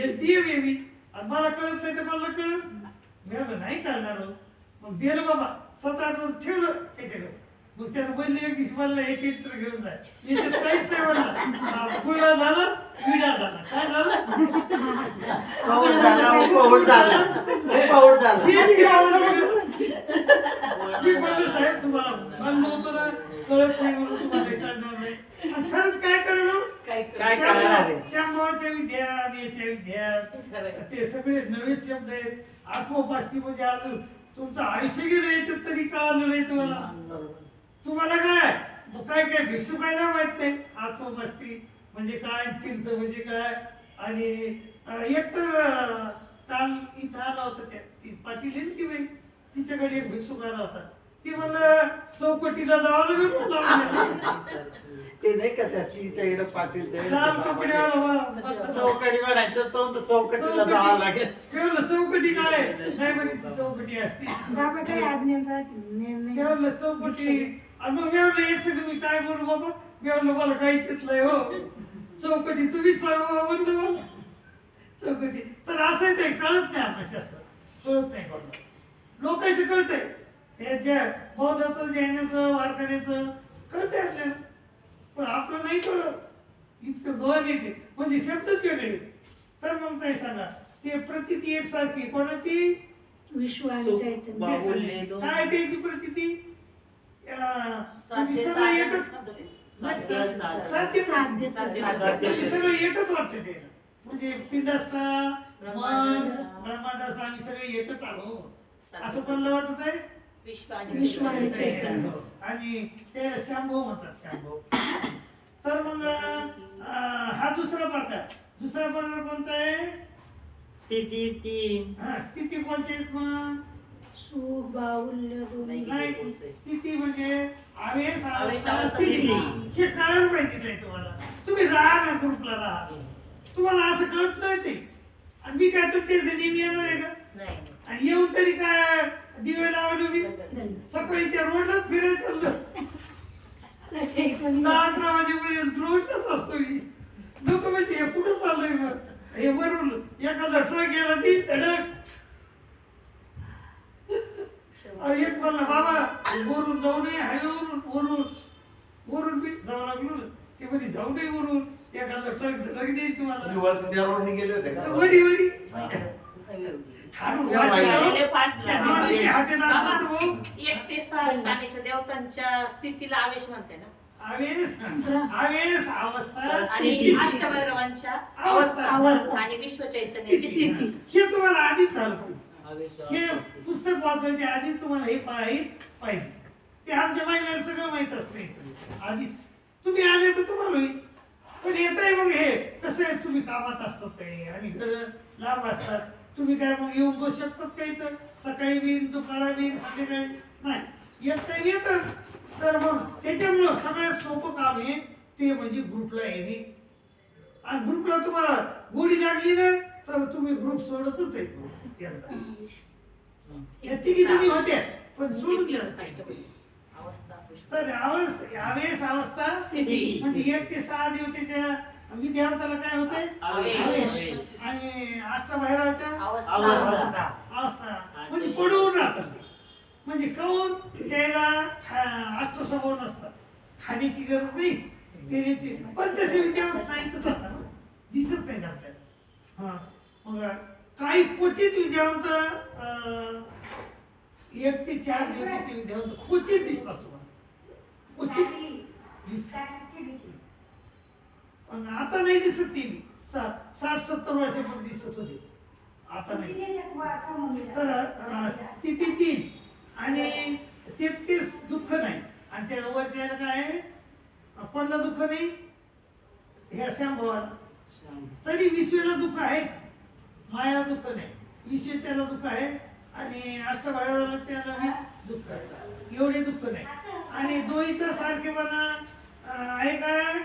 SDM आहे मी आणि मला कळत नाही तर मला कळत. मी म्हणलं नाही कळणार हो. मग दिलं बाबा 7-8 रोज ठेवलं त्याच्याकडे. मग त्यानं बोलले एक दिवशी म्हणलं हे चित्र घेऊन जाय याच्यात काहीच नाही म्हणलं. गुळा झाला विडा झाला काय झालं पौड झाला. ठीक आहे, मी म्हणलं साहेब तुम्हाला म्हणलं होतं ना कळत नाही म्हणून तुम्हाला हे कळणार नाही. आणि खरंच काय कळलं काय कळणार आहे? श्यामभावाच्या विद्यात याच्या विद्यात ते सगळे नवे शब्द आहेत. आत्मोपास्ती म्हणजे अजून तुमचं आयुष्य गेलं याच्यात तरी कळालं नाही तुम्हाला. तुम्हाला काय भिक्षुकायला माहित नाही आत्मोपास्ती म्हणजे काय तीर्थ म्हणजे काय. आणि एक तर काल इथं आला होता त्या ती पाटील आहे ना ती बाई तिच्याकडे एक भिक्षुक आला होता. ती म्हणलं चौकटीला जावं लागेल ते नाही का त्या तिच्या इकडं पाटील लाल कपडे आला चौकडी म्हणायचं तो चौकटीला जावं लागेल. चौकटी काय नाही म्हणे ती चौकटी असते. बाबा काही आज्ञा राहते मी म्हणलं चौकटी आणि मग मी म्हणलं हे सगळं मी काय बोलू बाबा. मी म्हणलं मला काहीच येतलंय हो चौकटी तुम्हीच सांगा म्हणलं मला चौकटी. तर असं ते कळत नाही आपलं शास्त्र कळत नाही कोणाला. लोकांचं कळतंय हे ज्या बौद्धाचं जैनाचं वारकऱ्याचं कळतंय आपल्याला पण आपलं नाही कळत इतकं गहन येते म्हणजे शब्दच वेगळे. तर मग काय सांगा ते प्रतिती एकसारखी कोणाची विश्व आणि चैतन्य काय त्याची प्रतिती म्हणजे सगळं एकच साध्य म्हणजे सगळं एकच वाटतं ते म्हणजे पिंडस्था मन ब्रह्मांडाचा आम्ही सगळे एकच आहो असं कोणाला वाटत आहे. विश्व आणि चैतन्य आणि त्याला शांभव म्हणतात शांभव. तर मग हा दुसरा प्रकार कोणता आहे स्थिती 3 स्थिती कोणते आहेत मग सुख बाहुल्य दोन्ही नाही स्थिती म्हणजे आवेश अवस्था अवस्था, स्थिती स्थिती. हे कळायला पाहिजे नाही तुम्हाला. तुम्ही राहा ना ग्रुपला राहा तुम्हाला असं कळत नाही ते. आणि मी काय तुमच्या इथे नेहमी येणार आहे का आणि येऊन तरी काय दिवे लावून मी सकाळी त्या रोडलाच फिरायचं चाललं 10-11 वाजेपर्यंत रोडलाच असतो मी. लोक म्हणते हे कुठं चाललंय मग हे वरून एखादा ट्रक गेला ती धडक. एक म्हणलं बाबा वरून जाऊ नये हायवेवरून वरून मी जावं लागलो ना ते म्हणे जाऊ नये वरून एखादा ट्रक धडक देईल तुम्हाला गेले होते का वरी पहिले fast हॉटेल असतात भाऊ 1 ते 6 स्थानाच्या देवतांच्या स्थितीला आवेश म्हणते ना. आवेश अवस्था आणि स्थिती. अष्टभैरवांच्या अवस्था आणि विश्व चैतन्याची स्थिती. हे तुम्हाला आधीच झालं पाहिजे. हे आवेश पुस्तक वाचवायचे आधीच तुम्हाला हे पाहिजे. ते आमच्या महिलांना सगळं माहित असतं आधीच. तुम्ही आले तर तुम्हाला होईल पण येत आहे मग हे कसं आहे तुम्ही कामात असतात ते आणि घर लांब असतात. तुम्ही काय मग येऊन बसू शकतात काही तर सकाळी बिन दुपारा बिन संध्याकाळी नाही येत नाही येतं. तर मग त्याच्यामुळं सगळ्यात सोपं काम आहे ते म्हणजे ग्रुपला येणे. आणि ग्रुपला तुम्हाला गोडी लागली ना तर तुम्ही ग्रुप सोडतच आहे. या तिघी जणी होत्या पण सोडून द्या. तर आवेश अवस्था स्थिती. म्हणजे 1 ते 6 देवतेच्या विद्यार्थ्याला काय होते आवेश. आणि अष्टभैरवाच्या अवस्था. अवस्था म्हणजे पडून राहतात ते. म्हणजे काऊन त्याला अष्टस्वभाव नसतात खाण्याची गरज नाही, पिण्याची, पण तसे विद्यावंत नाहीतच आता ना, दिसत नाहीत आपल्याला. हा मग काही क्वचित विद्यावंत 1 ते 4 दिवसाचे विद्यावंत क्वचित दिसतात तुम्हाला, क्वचित दिसतात. पण आता नाही दिसत ती. 60-70 वर्षापूर्वी दिसत होते, आता नाही. तर स्थिती 3 आणि तितके दुःख नाही, आणि त्या वरच्या काय आहे, कोणाला दुःख नाही, ह्या शांभवाला. तरी विश्वेला दुःख आहे, मायाला दुःख नाही. विश्व त्याला दुःख आहे आणि अष्टभागाला त्याला दुःख आहे, एवढे दुःख नाही. आणि दोहीचा सारखेपणा आहे काय,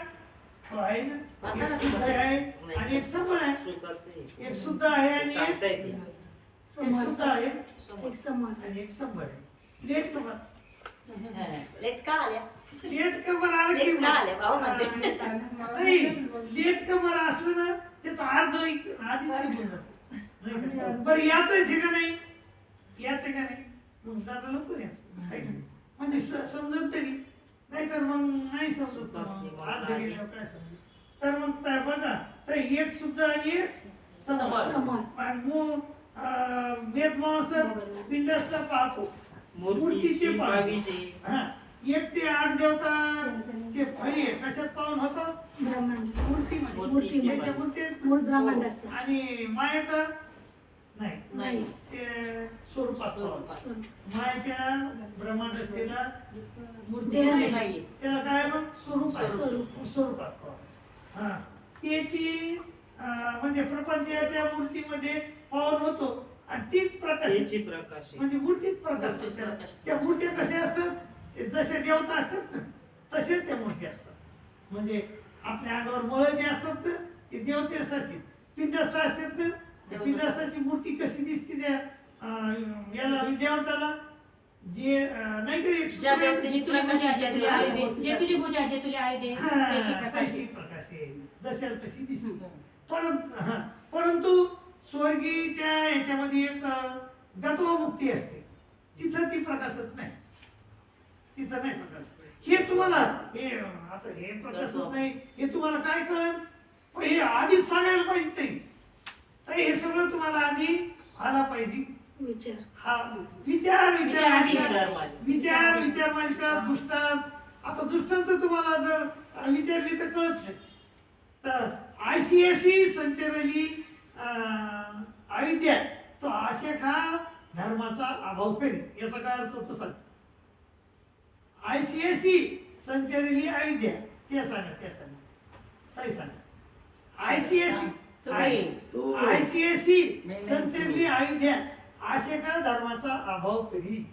हो आहे ना. एक शुद्ध आहे आणि एक सबळ आहे. एक शुद्ध आहे आणि एक शुद्ध आहे एक समान आणि एक सबळ आहे. लेट कबर, लेट का आल्या लेट कबर आलं की लेट का आल्या भाऊ म्हणते. नाही, लेट कबर असलं ना त्याचा अर्ध आधीच निघून जातो. नाही का? बरं याच आहे का नाही, याच आहे का नाही, मग जरा लवकर यायचं आहे की नाही? म्हणजे समजत तरी, नाहीतर मग नाही समजत, मग अर्ध गेल्यावर काय समजत. तर मग काय बघा, तर एक शुद्ध आणि एक सबळ. समान. आणि वेदमावस बिंदस्त पाहतो, मूर्तीचे पाहतो. हा 1 ते 8 देवताचे फळी आहे, कशात पाहून होतं, ब्रह्मांड मूर्तीमध्ये. मूर्तीमध्ये. याच्या मूर्तीत मूळ ब्रह्मांड असतं. आणि मायेचा नाही, नाही. ते स्वरूपात पाहतो. स्वरूप. मायेच्या ब्रह्मांड असलेला मूर्ती देह नाही. नाही. त्याला काय मग स्वरूप आहे, स्वरूप. स्वरूपात पाहतो. हा त्याची म्हणजे प्रपंचाच्या मूर्तीमध्ये पावन होतो आणि तीच प्रकाश प्रकाश म्हणजे मूर्तीच प्रकाश असतो त्याला. त्या मूर्त्या कशा असतात, ते जसे देवता असतात ना तसेच त्या मूर्ती असतात. म्हणजे आपल्या अंगावर मळ जे असतात ना ते देवतेसारखे. पिंडस्थ असतात ना, त्या पिंडस्थाची मूर्ती कशी दिसते त्या याला देवताला, जे नाही का एक ज्या देवतेची तुला कशी आज्ञा दिली आहे दे. जे तुझी पूजा आहे, जे तुझी आई दे, तशी प्रकाश. तशी प्रकाश आहे, जशाला तशी दिसते. परंतु स्वर्गीच्या याच्यामध्ये एक गत्वमुक्ती असते, तिथं ती प्रकाशत नाही, तिथं नाही प्रकाश. हे तुम्हाला हे आता हे प्रकाशत नाही, हे तुम्हाला काय कळलं, पण हे आधीच सांगायला पाहिजे नाही. तर हे सगळं तुम्हाला आधी आला पाहिजे. विचार हा विचार विचार विचार विचार विचार मालिका दृष्टांत. आता दृष्टांत तुम्हाला जर विचारली तर कळत नाही. तर ICSE संचरली अविद्या तो असे का धर्माचा अभाव करी, याचा काय अर्थ होतो सांग. ICSE संचरली अविद्या, ते सांगा, ते सांगा, काही सांगा. ICSE संचरली अविद्या असे का धर्माचा अभाव करी.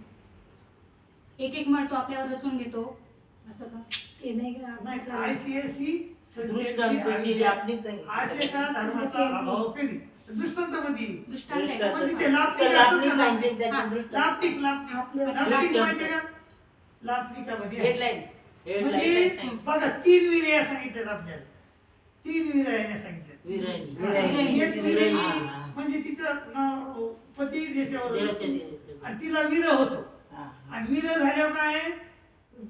एक एक म्हण तो आपल्यावर रचून घेतो असं का? ते नाही का नाही, आपलं ICSE संचरली दृष्टांताची अविद्या आपली सांगितली. असे का धर्माचा अभाव करी. दृष्टांतामध्ये दृष्टांत आहे. म्हणजे ते लापटिक तर असतं आपली त्याला. सांगितली त्याच्या दृष्टांत. लापटिक आपल्या लापटिक माहिती का, लापटिकामध्ये आहे. हेडलाईन म्हणजे बघा 3 विर्या सांगितल्यात आपल्याला, 3 विर्या सांगितल्यात. विराई. एक विरही म्हणजे तिचं पती देशावर होतो आणि तिला विरह होतो. आणि विरह झाल्यावर काय आहे,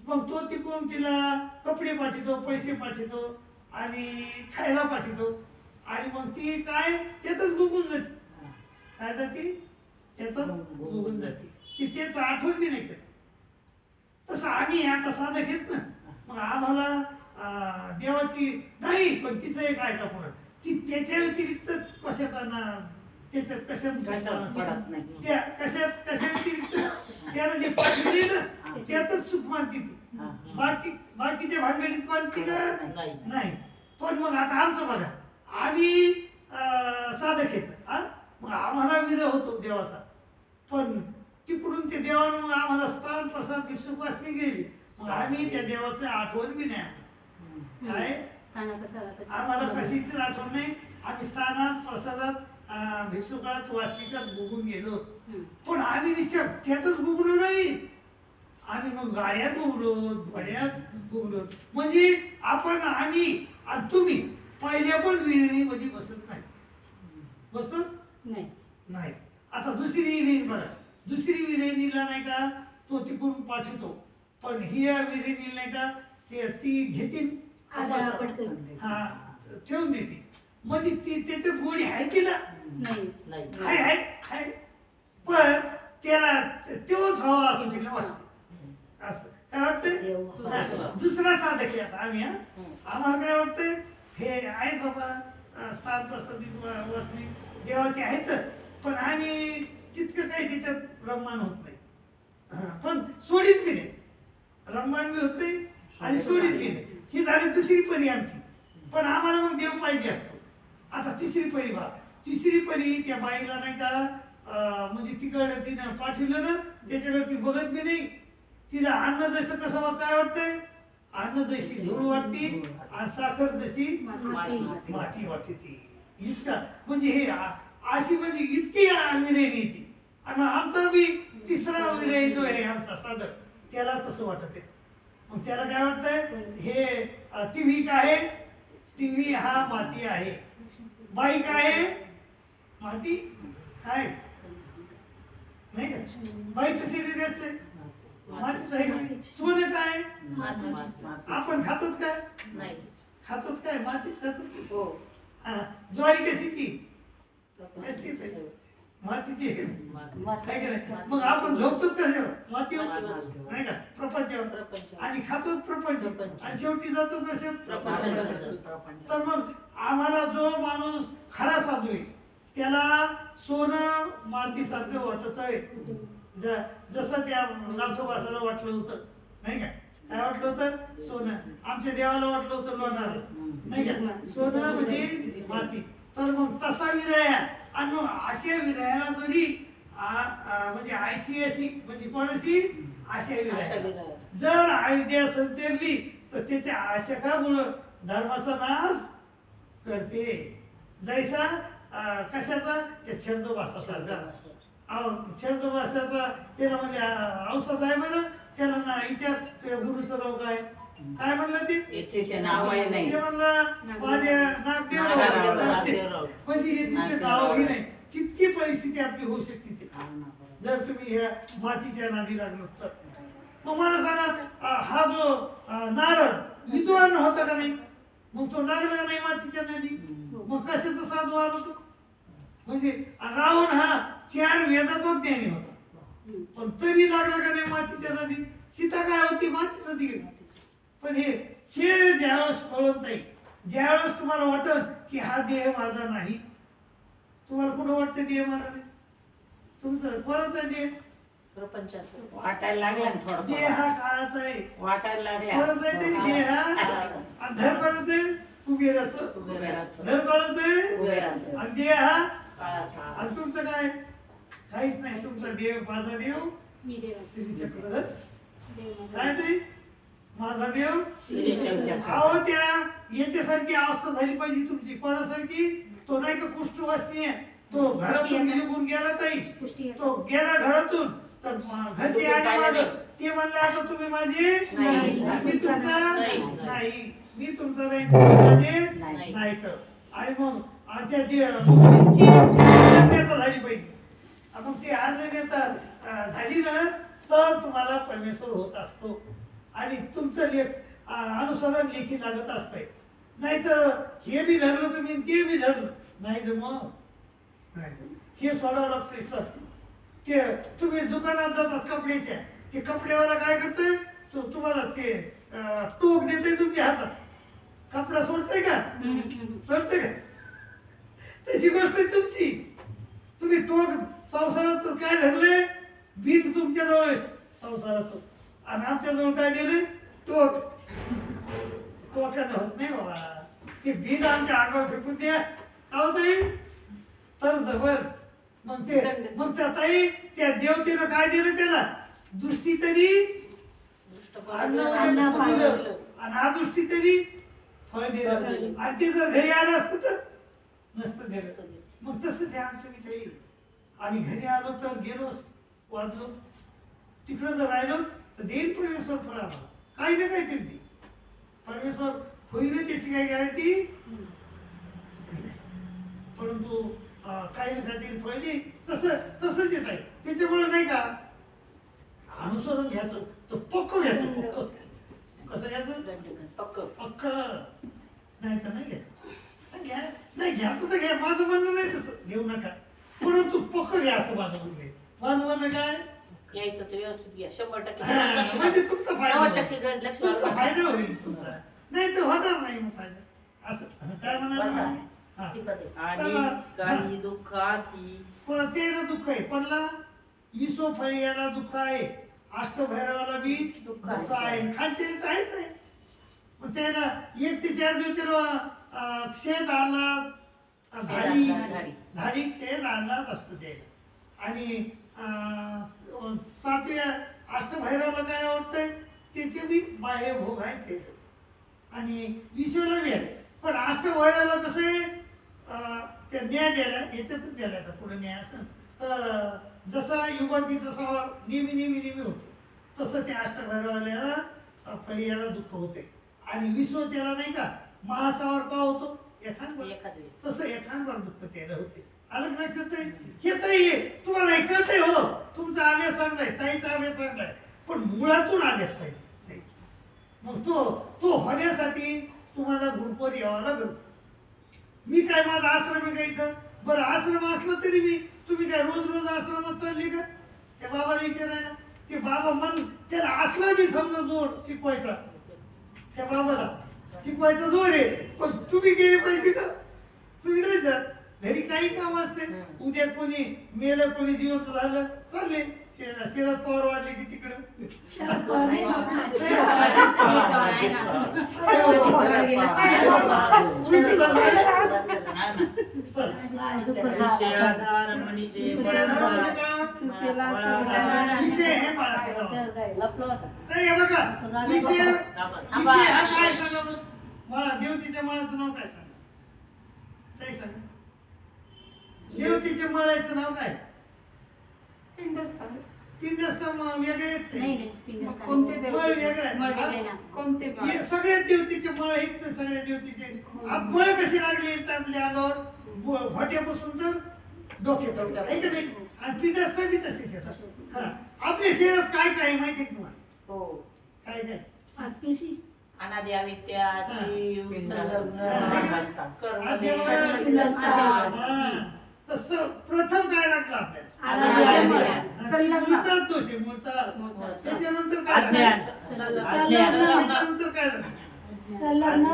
मग तो तिकडून तिला कपडे पाठवतो, पैसे पाठवतो आणि खायला पाठवतो. आणि मग ती काय त्यातच गुगून जाते. काय जाते, त्यातच गुगून जाते. ती त्याचं आठवण बी नाही करत. तसं आम्ही आता साधं घेत ना, मग आम्हाला देवाची नाही, पण तिचं एक ऐका पुढं ती त्याच्या व्यतिरिक्त कशाचा ना त्याच्यात कशात पडत नाही. त्या कशा व्यतिरिक्त त्याला जे पाठवले ना त्यातच सुख मानते ती. बाकीच्या भानगडीत मानते का नाही. पण मग आता आमचं बघा, आम्ही साधक येत, मग आम्हाला विरह होतो देवाचा, पण तिकडून ते देवानं मग आम्हाला स्थान प्रसाद भिक्षुक वासनी गेली, मग आम्ही त्या देवाचं आठवण बी नाही. काय आम्हाला कशीच आठवण नाही. आम्ही स्थानात प्रसादात भिक्षुकात वासनिकात गुगून गेलो, पण आम्ही नुसत्या त्यातच गुगलो नाही. आम्ही मग गाड्यात गुगलो, घोड्यात गुगलो. म्हणजे आम्ही आणि तुम्ही पहिल्या पण विहिरीमध्ये बसत नाही. बसतो नाही. आता दुसरी विहीर बघा, दुसरी विहिरीला नाही का तो तिकडून पाठवतो, पण ही विहिरी नाही का ती घेतील आदळा पटकन. हा ठेवून देते म्हणजे ती त्याच्यात गोडी आहे की ना नाही नाही हाय हाय हाय पण त्याला तेव्हाच हवा असं तिला वाटतं असं काय वाटतं हा, दुसरा साधक आहे आता आम्ही आम्हाला काय वाटतं हे आहे बाबा स्थान प्रसादित वसनी देवाचे आहेत पण आम्ही तितकं काही त्याच्यात रममान होत नाही पण सोडीत बी नाही रममान बी होत नाही आणि सोडीत बी नाही ही झाली दुसरी परी आमची पण आम्हाला मग देव पाहिजे असतो आता तिसरी परी बा तिसरी परी त्या बाईला नाही का म्हणजे तिकडे तिनं पाठवलं ना त्याच्याकडे ती बघत बी नाही तिला अन्न जसं कसं काय वाटतंय अन्न जशी धूळ वाटते आणि साखर जशी माती वाटते ती इतका म्हणजे हे अशी म्हणजे इतकी विरहिणी ती आणि आमचा बी तिसरा विरह जो आहे आमचा साधक त्याला तसं वाटत आहे मग त्याला काय वाटतंय हे टीव्ही काय आहे टीव्ही हा माती आहे बाई काय आहे माती काय नाही का बाईचं शरीराचं आहे मातीचं आहे का नाही? सोनं काय आपण खातोत काय नाही खातोत काय मातीच खातो हो हा ज्वारी कशीची कशीच आहे मातीची आहे. काय की नाही? मग आपण झोपतो कशावर मातीवर नाही का प्रपंचावर आणि खातो प्रपंच आणि शेवटी जातो कशात तर मग आम्हाला जो माणूस खरा साधू आहे त्याला सोनं मातीसारखं वाटत आहे जसं त्या नाथोबासाला वाटलं होतं नाही का काय वाटलं होतं सोनं आमच्या देवाला वाटलं होतं लोणारला नाही का सोनं म्हणजे माती तर मग तसा विरह आणि मग अशा विरहाला जोडी म्हणजे आयशी अशी म्हणजे कोणाशी अशा विरह जर अविद्या संचरली तर त्याच्या आशकामुळं धर्माचा नाश करते जैसा कशाचा त्या छंदोबासासारखा छंदोबासाचा त्याला म्हणजे औषध आहे म्हणा त्याला ना विचार त्या गुरुचं नाव काय काय म्हणलं ते नाव आहे नाही ते म्हणलं माझ्या नागदेवराव म्हणजे हे तिचे नावही नाही कितकी परिस्थिती आपली होऊ शकते ते जर तुम्ही ह्या मातीच्या नादी लागलो तर मग मला सांगा हा जो नारद विद्वान होता का नाही मग तो लागला का नाही मातीच्या नदी मग कशाचा साधू आलो तो म्हणजे रावण हा 4 वेदाचा ज्ञानी होता पण तरी लागला का नाही मातीच्या नदी सीता काय होती मातीच होती पण हे ज्यावेळेस कळत नाही ज्यावेळेस तुम्हाला वाटत की हा देह माझा नाही तुम्हाला कुठं वाटतं देह माझा नाही तुमचं कोणाचा देह प्रपंचाचं वाटायला लागला ना थोडं देह हा काळाचा आहे वाटायला लागला कोणाचा आहे ते देह हा आणि धर कोणाचं आहे कुबेराचं धर कोणाचं आहे कुबेराचं. आणि देह हा काळाचा आणि तुमचं काय काहीच नाही तुमचा देव माझा देव मी देव श्रीच्या पुढं देव माझा. काय ते माझा देव श्रीच्या अहो त्या याच्यासारखी अवस्था झाली पाहिजे तुमची कोणासारखी तो नाही का कुष्ठवासी आहे तो घरातून निघून गेला ताई तो गेला घरातून तर घरचे आले माझं ते म्हणले आता तुम्ही माझे मी तुमचा नाही मी तुमचा नाही तुम्ही माझे नाही तर आणि मग त्या इतकी अनन्यता झाली पाहिजे मग ती अनन्यता झाली ना तर तुम्हाला परमेश्वर होत असतो आणि तुमचं अनुसरण लेखी लागत असतंय नाहीतर हे बी धरलं तुम्ही ते बी धरलं नाही जमत नाही हे सोडावं लागतंय सर ते तुम्ही दुकानात जातात कपड्याच्या ते कपड्यावाला काय करतंय तुम्हाला ते टोक देते तुमच्या हातात कपडा सोडतंय का सोडतंय का तशी गोष्ट आहे तुमची तुम्ही टोक संसाराचं काय धरले बीट तुमच्या जवळ आहे संसाराचं आणि आमच्या जवळ काय दिले टोक टोकानं होत नाही बाबा ते बीट आमच्या अंगावर फेकून द्या का होत तर जबर मग त्या ताई त्या देवतेनं काय दिलं त्याला दृष्टी तरी आणि अदृष्टी तरी फळ दिलं आणि ते जर घरी आलं असतं तर नसतं दिलं मग तसंच आहे आमचं मी ताई आम्ही घरी आलो तर गेलो वाजलो तिकडं जर राहिलो तर देईल परमेश्वर फळ आम्हाला काही ना काहीतरी दे परमेश्वर होईलच याची काही गॅरंटी परंतु काही ना काहीतरी फळ दे तसंच येत आहे त्याच्यामुळे नाही का अनुसरण घ्यायचं तर पक्क घ्यायचं पक्क कसं घ्यायचं पक्क पक्क नाही तर नाही घ्यायचं घ्या नाही घ्यायचं तर घ्या माझं म्हणणं नाही तसं घेऊ नका परंतु पक्क घ्या असं माझं म्हणणं आहे माझं म्हणणं काय यायचं ते व्यवस्थित घ्या 100% हा, म्हणजे तुमचा फायदा 90% होईल. लक्ष तुमचा द्यावं फायदा होईल तुमचा नाही तर होणार नाही मग फायदा असं काय म्हणाला हा आणि काही दुःखाती त्याला दुःख आहे पडला विसो फळी याला दुःख आहे अष्टभैरवाला बी दुःख दुःख आहे. आहे खालचे आहेच आहे मग त्याला 1 ते 4 दिवस त्याला क्षेद आला धाडी धाडी. धाडी क्षेद आलाच असतो त्याला आणि 7व्या अष्टभैरवाला काय आवडतंय त्याचे बी बाह्य भोग आहेत ते आणि विश्वला बी आहे पण अष्टभैरवाला कसं आहे त्या न्याय द्यायला याच्यातच द्यायला येतं पुढे न्याय असं तर जसा युगांतीचा सवार नेहमी होतो तसं त्या अष्टभैरवाल्याला फळी याला दुःख होते आणि विश्व त्याला नाही का महासावर का होतो एखाद तसं एखादवर दुःख त्याला होते आलं का लक्षात नाही हे ताई आहे तुम्हाला हे कळतंय हो तुमचा अभ्यास चांगलाय ताईचा अभ्यास चांगलाय पण मुळातून अभ्यास पाहिजे मग तो होण्यासाठी तुम्हाला ग्रुपवर यावं लागेल मी काय माझा आश्रम आहे का इथं बरं आश्रम असलं तरी मी तुम्ही काय रोज आश्रमात चालले का त्या बाबाला विचारायला ते बाबा मन त्याला असला बी समजा जोर शिकवायचा त्या बाबाला शिकवायचा जोर आहे पण तुम्ही गेले पाहिजे का तुम्ही नाही जा घरी काही काम असते उद्या कोणी मेलं कोणी जिवंत झालं चालले शरद पवार वाढले की तिकडं शरद पवार नाही बाबा. उलटं झालं. चल विषयाधार म्हणजे विषयाधार म्हणजे काय? केला असतं. विषय हे बाळाचं नाव. तर हे बघा विषय हा काय सांगा बरं? मला देवतीच्या मळाचं नाव काय सांगा काय सांगा देवतीच्या मळाचं नाव काय पिंडस्थान. पिंडस्थान वेगळे आहेत ते. नाही पिंड कोणते देव? मळ वेगळे आहेत. मळ वेगळे हा? ना. कोणते बाळ? हे सगळे देवतीचे मळ आहेत तर सगळ्या देवतीचे मळ कसे लागले आपल्या अंगावर घोट्यापासून तर डोक्यापर्यंत आहे का नाही आणि पिंडस्थान बी तसेच येतात हा आपल्या शरीरात काय काय आहे माहिती आहे तुम्हाला हो काय काय आज पेशी. अनादी अविद्या जीव तसं प्रथम काय लागलं आपल्याला संलग्न. मूळचाच दोष आहे मूळचा त्याच्यानंतर काय अज्ञान. त्याच्यानंतर काय लागलं संलग्न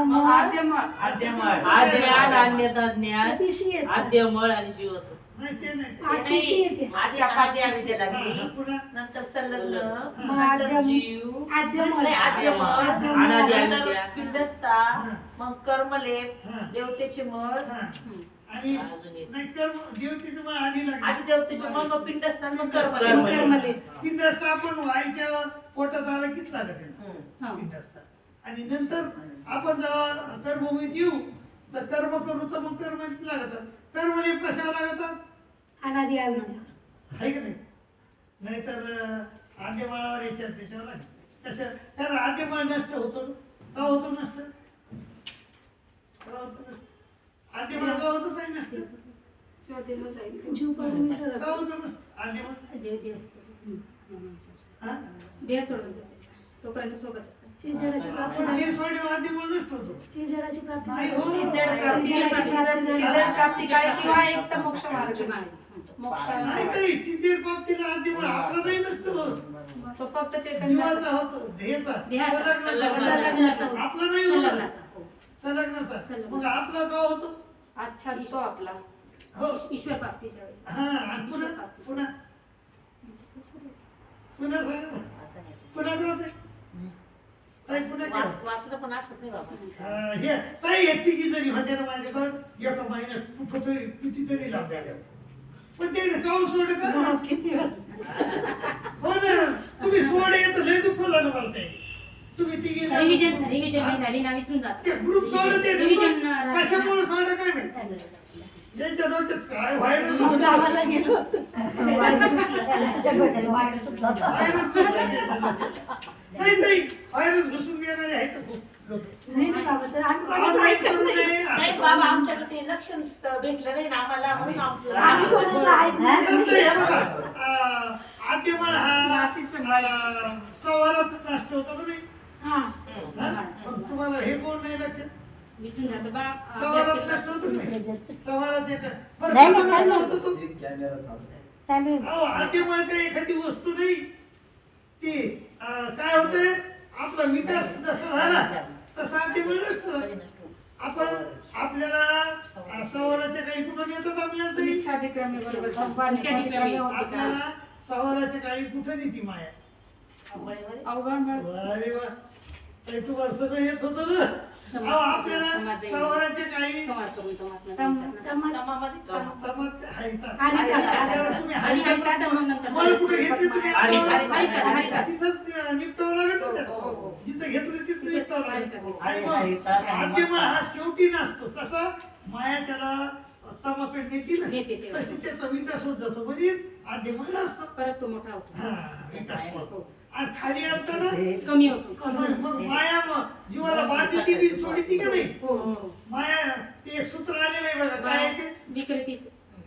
मग आद्यमळ. आद्यान अन्यथा ज्ञान पेशी येते. आद्यमळ आणि जीवत नाही ते नाही ते. आज पेशी येते. आधी अनादी अविद्या हा, लागली पुन्हा नंतर संलग्न मग नंतर जीव आद्यमळ. नाही, आद्यमळ अनादी नंतर अविद्या. पिंडस्था हा. मग कर्मलेप हा. देवतेचे मळ हा. आणि अजून एक. नाही तर देवतेचं पण आधी आधी लागलं देवतेचे मळ मग पिंडस्था मग कर्मलेप. कर्मलेप पिंडस्था आपण व्हायच्या पोटात आला किती लागत आहे ना हम्म. पिंडस्था आणि नंतर आपण जेव्हा कर्मभूमीत येऊ तर कर्म करू तर मग कर्म लागतात कर्मलेप कशाला लागतात अनादी अविद्या. आहे का नाही नाहीतर आद्यमाळावर याच्यात त्याच्यावर लागत कसं कारण आद्यमाळ नष्ट होतो ना. का होतो नष्ट का होतो नष्ट आद्यमाळ का होतो काही नष्ट शोधेलं जाईल. जीव परमेश्वर. का होतो नष्ट आद्यमाळ हा देह सोडून देतो. तोपर्यंत सोबत असतात. चिंचडाची प्राप्ती आपण झाली. हे सोडल्यावर आद्यमाळ नष्ट होतो चिंचडाची प्राप्ती नाही झाली. हो. चिंचड प्राप्ती काय किंवा एक तर मोक्ष मार्ग. मोक्ष नाही ताई चिंचड बाबतीला आद्यमाळ आपला नाही नष्ट होत तो फक्त चैतन्य. जीवाचा होतो ध्येयाचा देहाचा. संलग्नाचा. आपला नाही होत संलग्नाचा. हो. संलग्नाचा मग आपला का होतो अच्छा तो आपला. हो ईश्वर प्राप्तीच्या वेळेस. हा आणि पुन्हा पुन्हा पुन्हा सांगा ना. असं नाही. पुन्हा काय होते ताई पुन्हा काय होतं? वाचलं पण आठवत नाही बाबा हे ताई हे तिघी जरी होत्या ना माझ्याकडं एका महिन्यात कुठं तरी कितीतरी लांब आल्या होत्या. पण ते काऊन सोड का किती वर्ष. हो ना तुम्ही सोड याचं लय दुःख झालं मला ते तुम्ही तिघी रिव्हिजन नाही झाली ना विसरून जात. ते ग्रुप सोडलं ते रिव्हिजन कशामुळे सोडलं काय माहिती यांच्या डोक्यात काय व्हायरस मग गावाला गेलो होतो. नाही ताई व्हायरस घुसून देणारे आहेत खूप लोक नाही ना बाबा तर आम्ही कोणाचं ऑनलाईन ऐकत करू नाही. नये नाही असं बाबा करू नये. आमच्याकडे ते लक्षण भेटलं नाही ना आम्हाला म्हणून आम्ही आपलं कोणाचं ऐकणार नंतर हे नाही. बघा आद्यमळ हा सवारात नष्ट होतो का नाही हा हा? पण तुम्हाला हे कोण नाही लक्षात विसरून जातो बा संवादात नष्ट होतो नाही संवादाचे बरं नाही, कसं नाही, नष्ट नाही. होतो तो? चालू आहे. अहो आद्यमळ काही एखादी वस्तू नाही ती काय होतंय आपला विकास जसा झाला तसा आद्यमळ नष्ट झाला. आपण आपल्याला संवादाच्या काही कुठं येतात आपल्याला तरी इच्छाधिक्रमे बरोबर संपादिक्रमे होते का? आपल्याला संवादाच्या काळी कुठं नेती माया अवघड मिळत. अरे वा ताई तुम्हाला सगळं येत होतं ना अहो आपल्याला संवादाच्या काळी संवाद करून तो महात्मा तमामध्ये तमाचे हरितात. हरितात. त्याला तुम्ही आणि हरितात हरितात मग नंतर मला कुठे घेतले तुम्ही हरितात. तिथंच निपटावं लागत हो, होतं हो. जिथं घेतलं तिथं निपटावं लागत हरितात. आणि मग आद्यमळ हा शेवटी नसतो कसा माया त्याला तमाकडे नेती ना नेते ते. तशी त्याचा विकास होत जातो म्हणजे आद्यमळ नसतो परत तो मोठा होतो हा विकास होतो आणि खाली आणताना कमी होतो मग माया मग जीवाला बाधी ती बी सोडीती का नाही हो हो माया ते एक सूत्र आलेलं आहे बघा काय आहे ते विकृती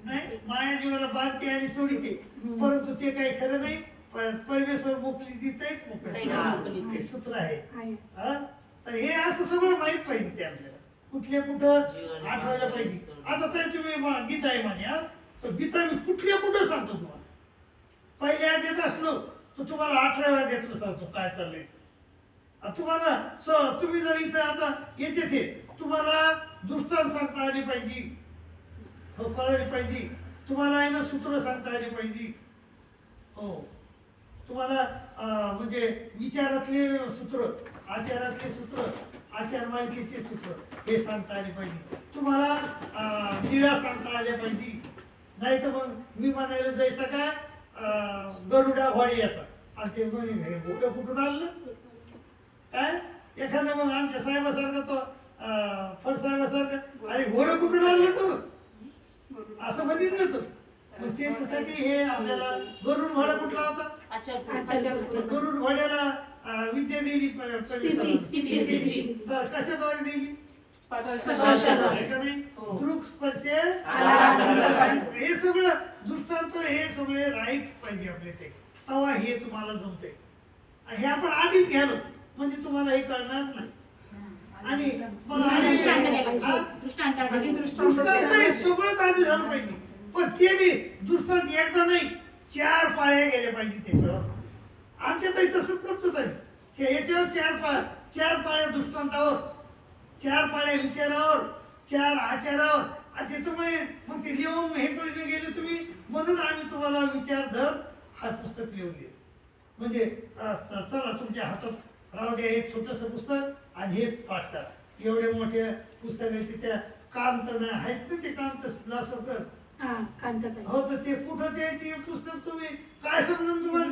नाही माया जीवाला बांधते आणि सोडीते परंतु ते काही खरं नाही परमेश्वर मोकली देतेच मोकळी एक सूत्र आहे हा? तर हे असं सगळं माहित पाहिजे ते आपल्याला कुठल्या कुठं आठवायला पाहिजे आता तर तुम्ही गीता आहे माझी हा तर गीता मी कुठल्या कुठं सांगतो तुम्हाला पहिल्या देत असलो तर तुम्हाला 18व्या देतलं सांगतो काय चाललंय तुम्हाला तुम्ही जर इथं आता याचे ते तुम्हाला दृष्टांत सांगता आली पाहिजे हो कळली पाहिजे तुम्हाला आहे ना सूत्र सांगता आली पाहिजे हो तुम्हाला म्हणजे विचारातले सूत्र आचारातले सूत्र आचार मालिकेचे सूत्र हे सांगता आले पाहिजे तुम्हाला निळ्या सांगता आल्या पाहिजे नाही तर मग मी म्हणायला जायचं काय गरुडा घोडी याचा आणि ते म्हणे घोडं कुठून आणलं काय एखादा मग आमच्या साहेबासारखं तो फडसाहेबासारखं अरे घोडं कुठून आणलं तू असं म्हणत ना तू मग त्याच्यासाठी हे आपल्याला गरुड घोडा कुठला होता गरुड घोड्याला विद्या दिली तर कशाद्वारे दिली आहे का नाही दृक स्पर्श हे सगळं दृष्टांत हे सगळे राईट पाहिजे आपले ते तेव्हा हे तुम्हाला जमते हे आपण आधीच घ्यालो म्हणजे तुम्हाला हे कळणार नाही आणि दृष्टांत हे सगळंच आधी झालं पाहिजे पण ते बी दृष्टांत एकदा नाही 4 पाळ्या गेल्या पाहिजे त्याच्यावर आमच्यातही तसंच करतो तरी की याच्यावर 4 पाळ्या दृष्टांतावर 4 पाळ्या विचारावर 4 आचारावर आणि ते तुम्ही मग ते लिहून हे करून गेले तुम्ही म्हणून आम्ही तुम्हाला विचारधर हा पुस्तक लिहून देऊ म्हणजे चला तुमच्या हातात राहू द्या हे छोटंसं पुस्तक आणि हे पाठ करा एवढे मोठे पुस्तकाचे त्या काम तर नाही आहेत ना ते काम तर लासोकर हो तर ते कुठं द्यायचे पुस्तक तुम्ही काय समजून तुम्हाला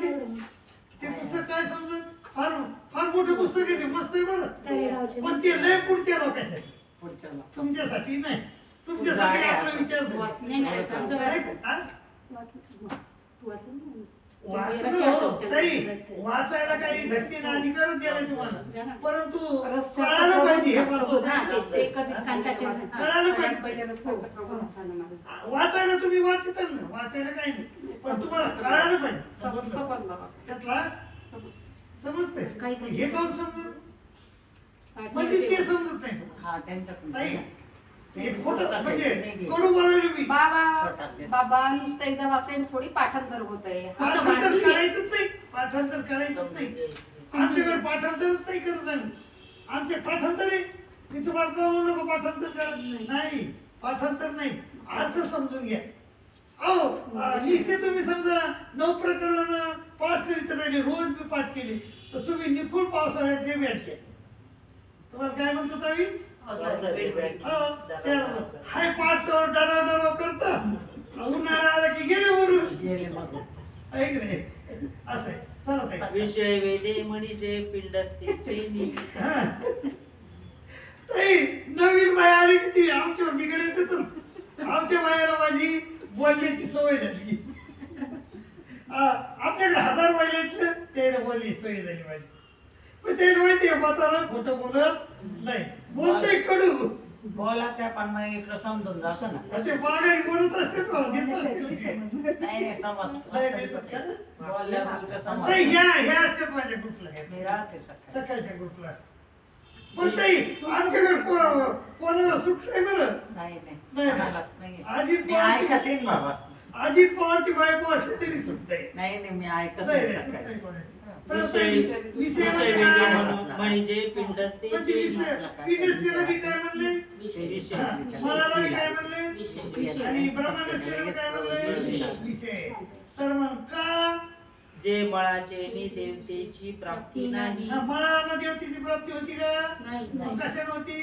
ते पुस्तक काय समजून फार फार मोठं पुस्तक आहे ते मस्त आहे बरं पण ते लय पुढच्या लोकांसाठी तुमच्यासाठी नाही तुमच्यासाठी आपला विचार वाचायला काही घटनेला अधिकारच द्यायला तुम्हाला परंतु कळायला पाहिजे हे कळायला पाहिजे वाचायला तुम्ही वाचता ना वाचायला काही नाही पण तुम्हाला कळायला पाहिजे त्यातला समजतंय हे कोण समजून म्हणजे ते समजत नाही तुम्हाला हे खोटं म्हणजे कडू बोलायला मी बाबा नुसतं एकदा वाचल्याने थोडी पाठांतर होत आहे. पाठांतर करायचंच नाही पाठांतर करायचंच नाही आमच्याकडे पाठांतरच नाही करत आम्ही आमचे पाठांतर आहे मी तुम्हाला कळवू नको पाठांतर करत नाही पाठांतर नाही अर्थ समजून घ्या अहो नुसते तुम्ही समजा 9 प्रकरण पाठ करीत राहिले रोज मी पाठ केले तर तुम्ही निपुण पावसाळ्यात जे भेटते तुम्हाला काय म्हणतो आम्ही हाय पाठ तर डराव करता उन्हाळा आला की गेले वरून ऐक रे असं आहे चला ताई विषय वेदे मनीषे पिंडस्ते ताई नवीन बाई आली की ती आमच्यावर बिघडत आमच्या बायाला माझी बोलण्याची सवय झाली आपल्याकडे 1000 महिला आहेत ना त्याला बोलण्याची सवय झाली माझी पण त्याला माहिती आहे म्हातारा खोटं बोलत नाही बोलतोय कडू बोला त्या पण मग इकडं समजून जातं ना. ते बागाई बोलत असते पण देत असते. नाही समज नाही देतात का? बोलल्यानंतर समज. ताई, ह्या असतात माझ्या ग्रुपला मी राहते सकाळी. सकाळच्या ग्रुपला असतात. पण ताई आमच्याकडे कोणाला सुटलंय बरं. नाही नाही. कोणालाच नाही. अजित मी ऐकते ना बाबा. अजित पवारची बायको असली तरी सुटलंय. नाही नाही मी ऐकत नाही नाही रे, सकाळी. सुटलंय कोणाची. तर विषय ताई, विषय विषय म्हणजे वेगळे काय? म्हणून म्हणजे पिंडस्ते म्हणजे विषय पिंडस्तीला मी काय म्हणले? विषय हा, मनाला मी काय म्हणले? विषय आणि ब्रह्मांडस्तीला मी काय म्हणले? विषय. तर मग का जे मळाचे नि देवतेची प्राप्ती नाही मला देवतेची प्राप्ती होती का? नाही. मग कशाने होती?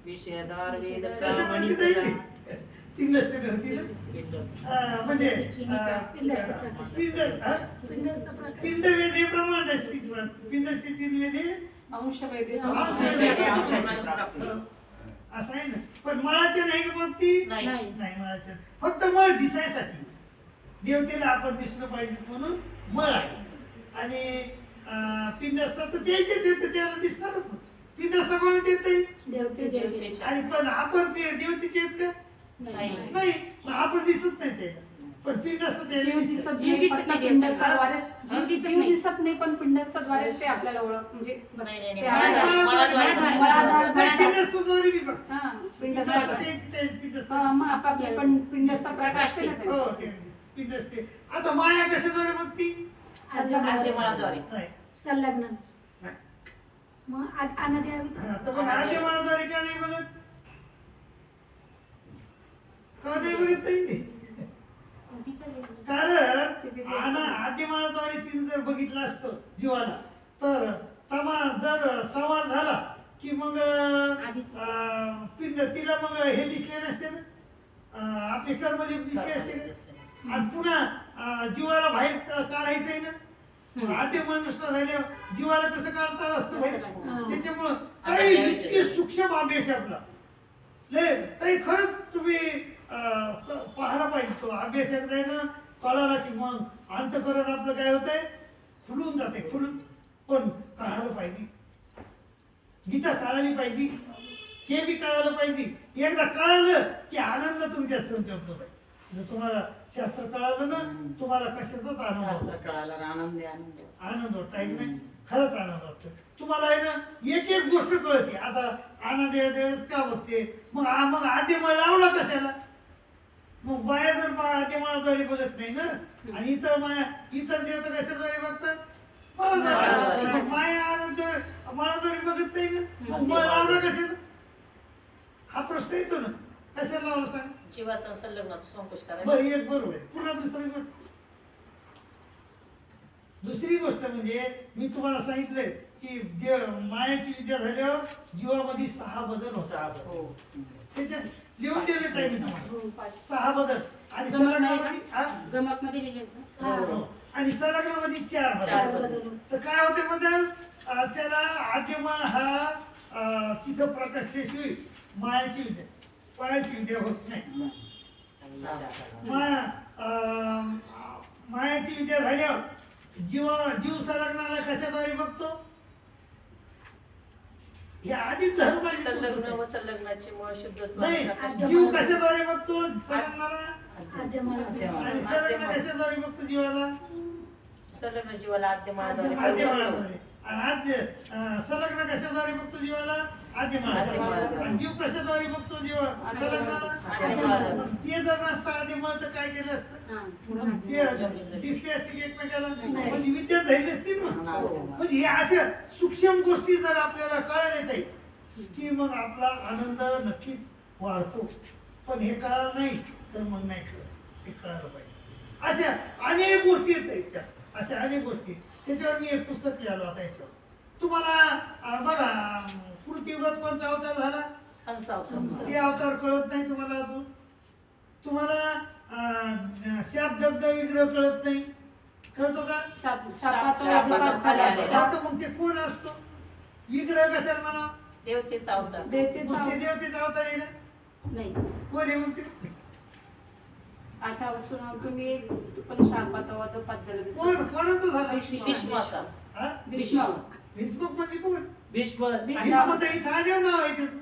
विषयधार वेद कशाने प्रामाणिक होती ताई? पिंडस्तीला होती ना? पिंडस्ते म्हणजे पिंडस्थ पिंड हा? पिंड वेद हे ब्रह्मांड असते पिंडस्तीची वेद हे अंशवेदी असं आहे ना. पण मळाचे नाही का प्राप्ती? नाही. नाही मळाचे फक्त मळ दिसायसाठी देवतेला आपण दिसलं पाहिजे म्हणून मळ आहे. आणि पिंड असतात तर त्याचेच येतं त्याला दिसणारच ना. पिंड असतात कोणाचे येत नाही. आणि पण आपण देवतेचे येत का? नाही. मग आपण दिसत नाही त्याला. पण पिंड असतं त्याला जीव दिसतं. दिसत जीव नाही दिसत फक्त नाही. पिंडस्थाद्वारेच जीव दिसत जीव नाही. दिसत नाही पण पिंडस्थाद्वारेच ते आपल्याला ओळख म्हणजे नाही, नाही, ते नाही. आपल्याला- मळाद्वारे. नाही, पिंड असतं दोन्ही बी बघ. हा पिंड पिंडस्थाद्वारे असतं ते पिंड असतं. हा, मग आपापले पण पिंडस्थ प्रकाश आहे ना ते. हो ते पिंड असते. आता माया कशाद्वारे बघती? आदिमळाद्वारे. नाही. संलग्न नाही. मग अनाद्या हा, तर मग आद्यमानाद्वारे का नाही बघत? का नाही बघत ताई? कारण आद्यमानाद्वारे तिने जर बघितलं असतं जीवाला तर जर संवाद झाला की मग पिंड तिला मग हे दिसले नसते ना आपले कर्मलीप दिसले असते का? आणि पुन्हा जीवाला बाहेर काढायचंय ना. आद्यमान नष्ट झाल्यावर जीवाला कसं काढता असतं बाहेर? त्याच्यामुळं काही इतकी सूक्ष्म अभ्यास आहे आपला लय ताई खरंच तुम्ही पाहायला पाहिजे तो अभ्यास एकदा आहे ना कळाला की मग अंतकरण आपलं काय होतंय खुलून जाते खुलून. पण कळायला पाहिजे गीता कळाली पाहिजे हे बी कळायला पाहिजे. एकदा कळालं की आनंद तुमच्यात संचरतो बाई. जर तुम्हाला शास्त्र कळालं ना तुम्हाला कशाचाच आनंद होतो. शास्त्र कळाला आनंदी आनंद. आनंद वाटतो आहे की नाही? खरंच आनंद वाटतो. तुम्हाला आहे ना एक एक गोष्ट कळते. आता आनंद वेळेस का बघते मग मग आद्यमळ लावला कशाला? मग माया जर आद्यमळाद्वारे बघत नाही ना आणि इतर देवता कशाद्वारे बघतात? मळाद्वारे. मग माया आनंद मळाद्वारे बघत नाही ना मग मळ लावला कशाला? हा प्रश्न येतो ना. कशाला लावला सांग? जीवाचा संलग्नाचा संकोच करायला. बरं एक बरोबर आहे. पुन्हा दुसरी गोष्ट म्हणजे मी तुम्हाला सांगितलंय की मायाची विद्या झाल्यावर जीवामध्ये 6 बदल होतात. हो. त्याच्यात लिहून दिलेत आहे मी तुम्हाला 6 बदल. आणि संलग्नामध्ये गमकमध्ये लिहिले हो. आणि संलग्नामध्ये 4 बदल. तर काय होते बदल? त्याला आद्यमान हा तिथं प्रकाशल्याशिवाय मायाची विद्या पायाची विद्या होत नाही. मायाची विद्या झाल्यावर जीव संलग्नाला कशाद्वारे बघतो? हे आधीच झालं पाहिजे. संलग्न व संलग्नाचे मुळ शुद्ध नाही जीव कशाद्वारे बघतो संलग्नाला? आणि संलग्न आद्यमळ कशाद्वारे बघतो जीवाला? संलग्न जीवाला आद्यमळाद्वारे आद्यमळाद्वारे. आणि संलग्न कशाद्वारे बघतो जीवाला? आद्यमळाद्वारे. आणि जीव कशाद्वारे बघतो संलग्नाला? आद्यमळाद्वारे. ते जर नसतं आद्यमळ तर काय केलं असतं? ते दिसले असते की एकमेकाला म्हणजे विद्या झाली असती ना. म्हणजे हे अशा सूक्ष्म गोष्टी जर आपल्याला कळायला नाही की मग आपला आनंद नक्कीच वाढतो. पण हे कळालं नाही तर मग नाही कळत. हे कळायला पाहिजे. अशा अनेक गोष्टी येत त्या अशा अनेक गोष्टी. त्याच्यावर मी एक पुस्तक लिहिलो आता याच्यावर. तुम्हाला बघा पृथ्वीव्रत कोणचा अवतार झाला? ते अवतार कळत नाही तुम्हाला अजून. तुम्हाला शाप दग्ध विग्रह कळत नाही. कळतो का? शापात झाला शाप मग ते कोण असतो? विग्रह कशाला म्हणा? देवतेचा अवतार. मग ते देवतेचा अवतार आहे ना. नाही कोण आहे मग ते? आठापासून तुम्ही पण शापात वधपात झालं कोण कोणाचं झालं? भीष्माचा. हा? भीष्म भीष्मक म्हणजे कोण? भीष्म भीष्म तर इथं आल्यावर नाव आहे त्याचं.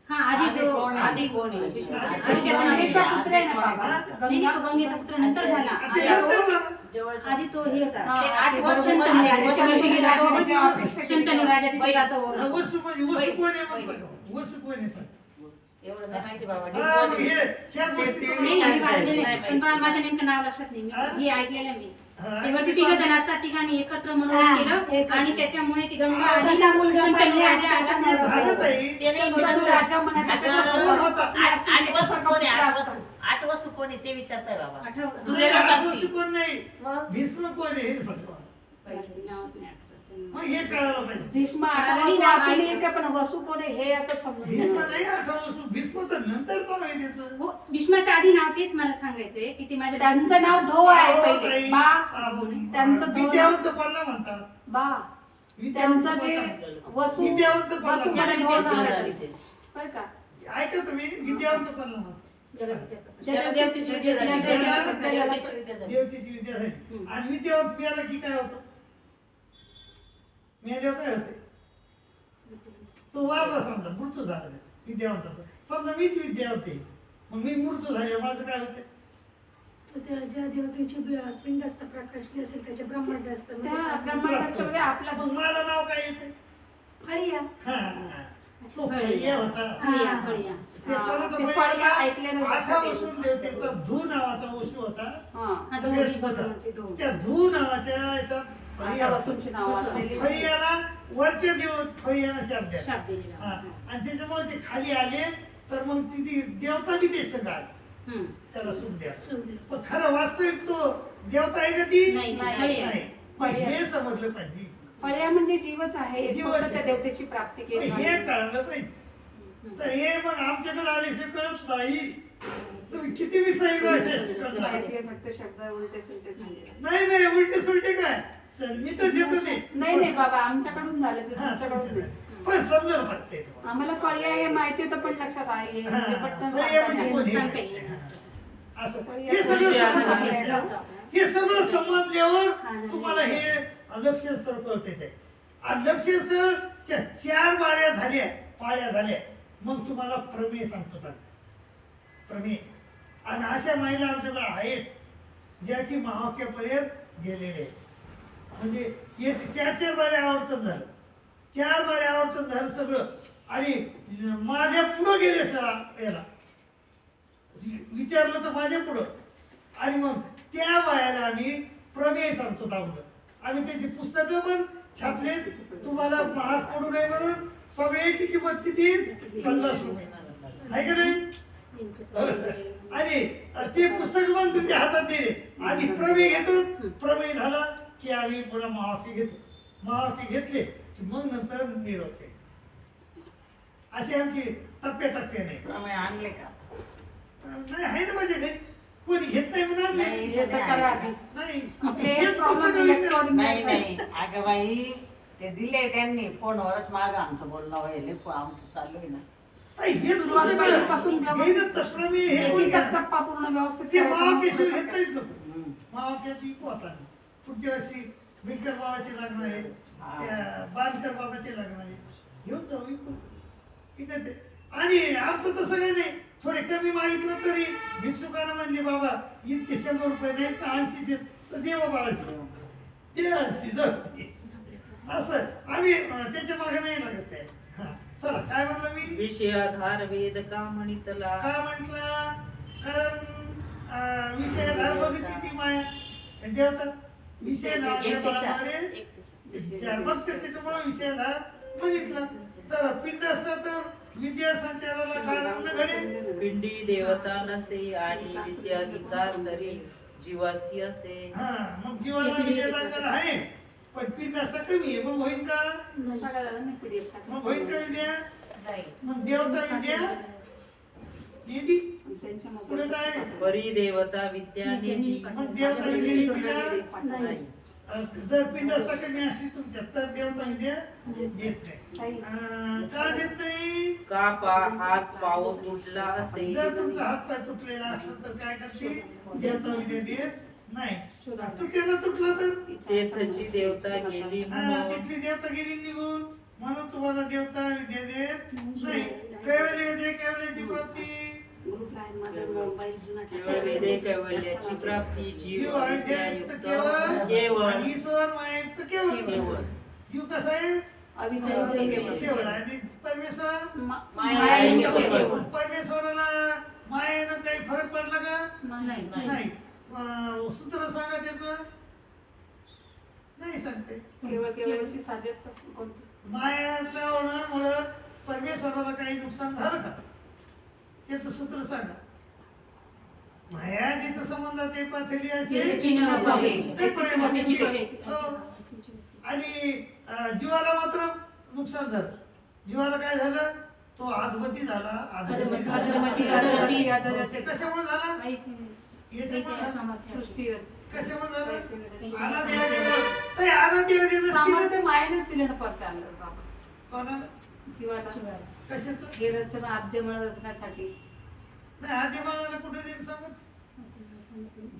हा आधी तो आधी कोण आहे? आधी त्याचा गंगेचा पुत्र आहे ना बाबा. नाही, नाही, तो गंगेचा पुत्र नंतर झाला. ते नंतर झालं. आधी तो हे होता हा, ते 8 वर्ष बरोबर. मध्ये आणि शंतनू राजा त्याच्या अपेक्षा केली. शंतनू राजा तिथे जातो. हा, वसू म्हणजे वसू कोण आहे मग सांगा. वसू कोण आहे सांगा. एवढं नाही माहिती बाबा हा, मग ह्या गोष्टी नाही, नाही, मी वाचलेलं आहे. नाही, पण माझं नेमकं नाव लक्षात नाही. हा? मी हे ऐकलेलं आहे मी. हा, ते वरती तिघ जण असतात, तिघांनी एकत्र म्हणून हा, केलं एकत्र. आणि त्याच्यामुळे ती गंगा हा, आणि तसा मुलगा शंतनू पाहिजे राजा आणि असा ते झालं ताई. ते नाही, पण शंतनू तो- राजा म्हणायचा असं त्याचा कोण पुत्र होता? असतो. 8 वसू कोण आहे? 8 असतो. वसू 8 वसू कोण आहे ते विचारताय बाबा आठव- तुला नाही, सांगते. वसू कोण नाही. मग भीष्म कोण आहे हे सांगा. नावच नाही आठवत. मग हे कळायला पाहिजे. भीष्म आणि आठवलं नाव आपण ऐकलं. येते, पण वसू कोण आहे हे आता समजून भीष्म घ्या. नाही आठवलं वसू. भीष्म तर नंतर कोण आहे त्याचं? हो, भीष्माचं आधी नाव तेच मला सांगायचंय की ते माझ्या त्यांचं नाव धो आहे हो, पहिले. ताई. बा हा, त्यांचं दोन- विद्यावंत कोणाला म्हणतात? बा विद्यावंत त्यांचं जे कोणाला? वसू विद्यावंत कोणाला वसू म्हणतात? मला दोन नाव विद्यावंत. आहे. बरं का ऐका तुम्ही विद्यावंत कोणाला म्हणतात? ज्याला देवतेची विद्या झाली. ज्याला ज्याला ज्याला- देवतेची विद्या झाली. देवतेची विद्या झाली. आणि विद्यावंत मिळाला की काय होतं? मिळाल्यावर काय होते? तो वारला समजा, मृत्यू झाला त्याचा, विद्यावंताचा. समजा मीच विद्यावंत आहे, मग मी मृत्यू झाले, माझं काय होते? ज्या देवतेची पिंडस्थ प्रकाशली असेल त्याचे ब्रह्मांड असतं त्या ब्रह्मांडामध्ये आपला मग मला नाव काय येते? फळिया हा, तो फळिया होता. फळिया, फळिया. ते हा, कोणाचा ते फळिया फळिया होता? ऐकल्यानं लक्षात आठा येईल. वसून देवतेचा धू नावाचा वसू होता. हा. हा, सगळ्यात दोन्ही मोठा. बरोबर ते दोन. त्या धू नावाच्या याचा फळिया आता होता. वसूंची नावं असलेली. फळियाला वरच्या देव फळियाला शाप द्या. शाप दिलेला. हा. आणि त्याच्यामुळे ते खाली आले तर मग ती देवता बी ते सगळं आली. हम्म. त्याला सुख द्या. सूर्य पण खरं वास्तविक तो देवता आहे का ती? नाही, नाही. फळिया. नाही. मग हे समजलं पाहिजे. फळ्या म्हणजे जीवच आहे. जीवच फक्त आहे. त्या देवतेची प्राप्ती मग केली हे कळलं पाहिजे. तर हे मग आमच्याकडे आल्याशिवाय कळत नाही. तुम्ही किती विषय कळत फक्त शब्द उलटे सुलटे झाले. नाही नाही उलटे सुलटे काय सर, मी तर देतो ते. नाही नाही बाबा, आमच्याकडून झालं ते हा, तुमच्याकडून नाही. पण समजायला पाहिजे ते. आम्हाला फळ्या हे माहिती होतं, पण लक्षात आहे हा, म्हणजे पटकन फळिया सांगता म्हणजे नाही कोण येत. हे सांगता माहिती. येईल. हा. असं फळिया हे सगळं फळिया समजलं फळिया. पाहिजे. हे सगळं समजल्यावर हा. तुम्हाला हे लक्ष्यस्थळ कळते ते. आणि लक्ष्यस्थळच्या 4 बाऱ्या झाल्या, पाळ्या झाल्या, मग तुम्हाला प्रमेय सांगतो तर प्रमेय. आणि अशा महिला आमच्याकडे आहेत ज्या की महावाक्यापर्यंत गेलेले आहेत. म्हणजे याचे 4 बाऱ्या आवर्तन झालं, 4 बाऱ्या आवर्तन झालं सगळं. आणि माझ्या पुढं गेले याला विचारलं तर माझ्या पुढं. आणि मग त्या बायाला आम्ही प्रमेय सांगतो अगोदर. आम्ही त्याची पुस्तकं पण छापले. तुम्हाला महाग पडू नये म्हणून. सगळ्याची किंमत किती? 50 रुपये आहे का नाही? आणि ते पुस्तक पण तुमच्या हातात दिले. आधी प्रमेय घेतो, प्रमेय झाला की आम्ही पुन्हा महावाक्य घेतो. महावाक्य घेतले की मग नंतर निरोधते. अशी आमची टप्प्याटप्प्या नाही. प्रमेय आणले का? नाही आहे ना माझ्या घरी. कोणी घेत नाही म्हणणार नाही. हे तर करा आधी. नाही आपले हेच प्रॉब्लेम पुस्तकं विकत- recording नाही नाही. नाही अगं बाई ते दिले त्यांनी फोनवरच माग आमचं बोलणं व्हायला आमचं चालू आहे ना. नाही, हेच सुरुवात पुस्तकं पहिल्यापासून हे ना तसं मी हे कोण एकेकच घेणार? टप्पा पूर्ण व्यवस्थित ते करायचा. महावाक्याशिवाय घेत नाहीत लोक. हम्म. महावाक्याची पोहता पुढच्या वर्षी विठ्ठल बाबाचे लागणार आहे, त्या बांधकर बाबाचे लागणार आहे. घेऊन जाऊ विकत. आणि आमचं तसं काही नाही. थोडे कमी मागितलं तरी भिक्षुकानं म्हणले बाबा इतके 100 रुपये नाहीत तर 80 तर दे बाबा 80. दे 80 जाऊ दे. असं आम्ही त्याच्या मागे नाही लागत आहे. हा, चला काय म्हणलं मी? विषयाधार वेद का म्हणितला. काय म्हटलं? कारण विषयाधार बघितली ती माया देवता विषय फक्त त्याच्यामुळे विषयाधार बघितला. तर पिंड असता तर विद्या संचाराला कारण न घडे. पिंडी देवता नसे आणि विद्याधिकार तरी जीवासी असे. हा, मग जीवाला विद्याधार आहे पण पिंड असता कमी आहे. मग होईल का? सगळ्याला नाही PDF टाकलं. मग होईल का विद्या? नाही. मग देवता विद्या निधी. त्यांच्या पुढे मोबाईल काय? परी देवता विद्या निधी. मग देवता विद्या निधीला नाही. जर पिंड असता कमी असली तुमच्या तर देवता विद्या देत नाही. काही. का देत नाही? का हात पाव तुटला असे. जर तुमचा हात पाय तुटलेला असला तर काय करते? देवता विद्या देत नाही. तुटलेला तुटला तर तेथची देवता गेली म्हणून. तिथली देवता गेली निघून म्हणून तुम्हाला देवता विद्या देत नाही. काही वेळेला केवळ वेदे कैवल्याची प्राप्ती जीव जीव अविद्यायुक्त अविद्यायुक्त केवळ केवळ आणि ईश्वर मायायुक्त केवळ केवळ. जीव कसा आहे अविद्यायुक्त केवळ आणि परमेश्वर मायायुक्त केवळ. परमेश्वराला मायेनं काही फरक पडला का नाही नाही सूत्र सांगा त्याचं नाही सांगते केवळ केवळशी साधेत कोणती? मायाच्या होण्यामुळं परमेश्वराला काही नुकसान झालं का त्याचं सूत्र सांगा माया जिथं संबंधात एक पाथली असेल चिन्ह पावे. ते पावे. त्याची पावे. हो. आणि जीवाला मात्र नुकसान झालं जीवाला काय झालं तो आधमती झाला अधोगती, अधोगती, अधोगती, ते अधोगती. कशामुळे झाला काहीच याच्यामुळे झालं. सृष्टी कशामुळे झालं अनादि ते अनादि नसतील सामर्थ्य मायेनेच दिलं ना परत आणलं बाबा कोणाला जीवाला. कशाचं हे रचना आद्यमळ रचण्यासाठी नाही आधी मला कुठे देईल सांगत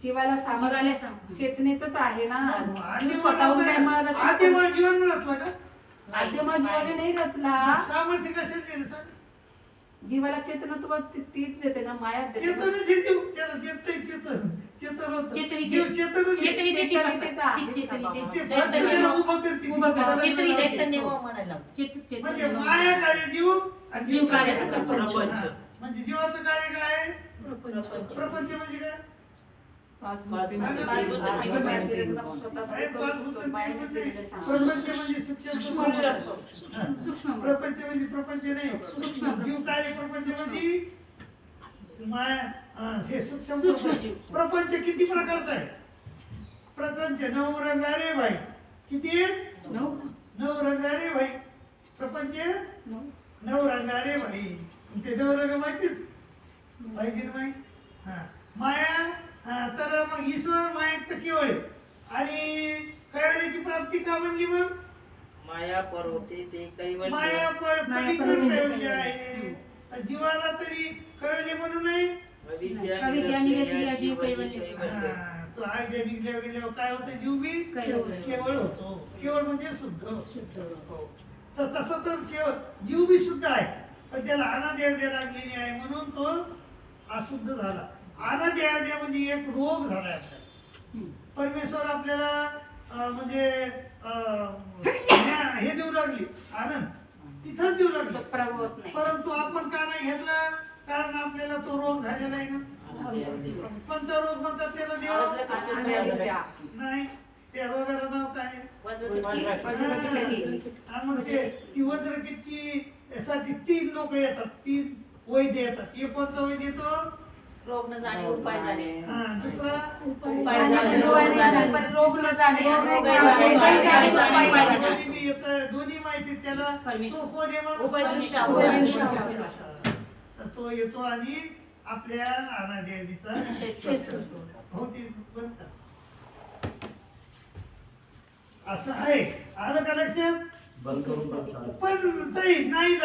जीवाला सामर्थ्य सामर्थ्य. चेतनेचंच आहे ना आधी जीव स्वतःहून काय मला आधी मला जीवन मिळतलं का आद्यमळ जीवाने नाही रचला सामर्थ्य कशाला दिलं सांग जीवाला चेतनत्व तीच देते ना मायाच देते ना. चेतनच हे जीव त्याला देत नाही चेतन होतं चेतनी जीव चेतनच आहे. चेतनी देते चेतनी फक्त. देते आहे. चेतनी ते देते. फक्त त्याला उभं करते उभं करते. त्याला चेतनी लावते. चैतन्य म्हणायला म्हणजे माया कार्य जीव आणि जीव कार्य प्रपंच. हा. म्हणजे जीवाचं कार्य काय आहे प्रपंच. प्रपंच म्हणजे काय पाच पाच बुद्धी. बुद्धी. पाच बुद्धी. पाच आणि मायाची बुद्धी. रचना स्वतः आहे, करू पाच शकतो. बुद्धी मायाने म्हणजे केलेलं सांग. प्रपंच म्हणजे सूक्ष्म सूक्ष्म हा. सूक्ष्म प्रपंच म्हणजे प्रपंच नाही सूक्ष्म. जीव कार्य प्रपंच म्हणजे माया हे सूक्ष्म सूक्ष्म प्रपंच. जीव. प्रपंच किती प्रकारचा आहे प्रपंच नऊ रंगारे भाई किती नऊ नऊ रंगारे भाई प्रपंच नऊ नऊ रंगारे भाई ते नऊ रंग माहितीत पाहिजे ना माहिती हा माया तर मग ईश्वर माया तर केवळ आहे आणि कैवल्याची प्राप्ती का म्हणली मग माया पर होते ते कैवल्य माया पलीकडे कैवल्य आहे तर जीवाला तरी कैवल्य म्हणू नये अविद्या अविद्या निरसलेल्या निरसलेल्या जीव कैवल्य. कैवल्य. तो आयद्या निघल्या गेल्यावर काय होतं जीव बी कैवल्य. केवळ होतो केवळ म्हणजे शुद्ध शुद्ध. हो. तर तसं तर केवळ जीव बी शुद्ध आहे पण त्याला अनाद्या लागलेली आहे म्हणून तो अशुद्ध झाला अनाद्या म्हणजे एक रोग झाला आपल्याला परमेश्वर आपल्याला म्हणजे हे देऊ लागली आनंद तिथंच देऊ लागली प्रभावत नाही. परंतु आपण का नाही घेतला कारण आपल्याला तो रोग झालेला आहे ना कोणता रोग म्हणतात त्याला देव आणि अविद्या. नाही त्या रोगाला नाव काय वज्रकिटकी. आणि मग ते ती वज्र किटकी साठी 3 लोक येतात 3 वैद्य येतात एक कोणचा वैद्य येतो रोग न जाणे उपाय जाणे हा दुसरा उपाय आणि जाणे. डोळे जाणे, पण रोग न जाणे, रोग जाणे, जाणे, जाणे, जाणे, उपाय जाणे. जाणे. दोन्ही बी येतं, दोन्ही माहिती त्याला परमेश्वर. तो कोण आहे माणूस? उपदृष्टा. उपदृष्टा. तर तो येतो आणि आपल्या अनादेवीचा छेद करतो. हो ते बंद कर. असं आहे आलं का लक्षात बंद करून पण चालेल. पण ताई नाही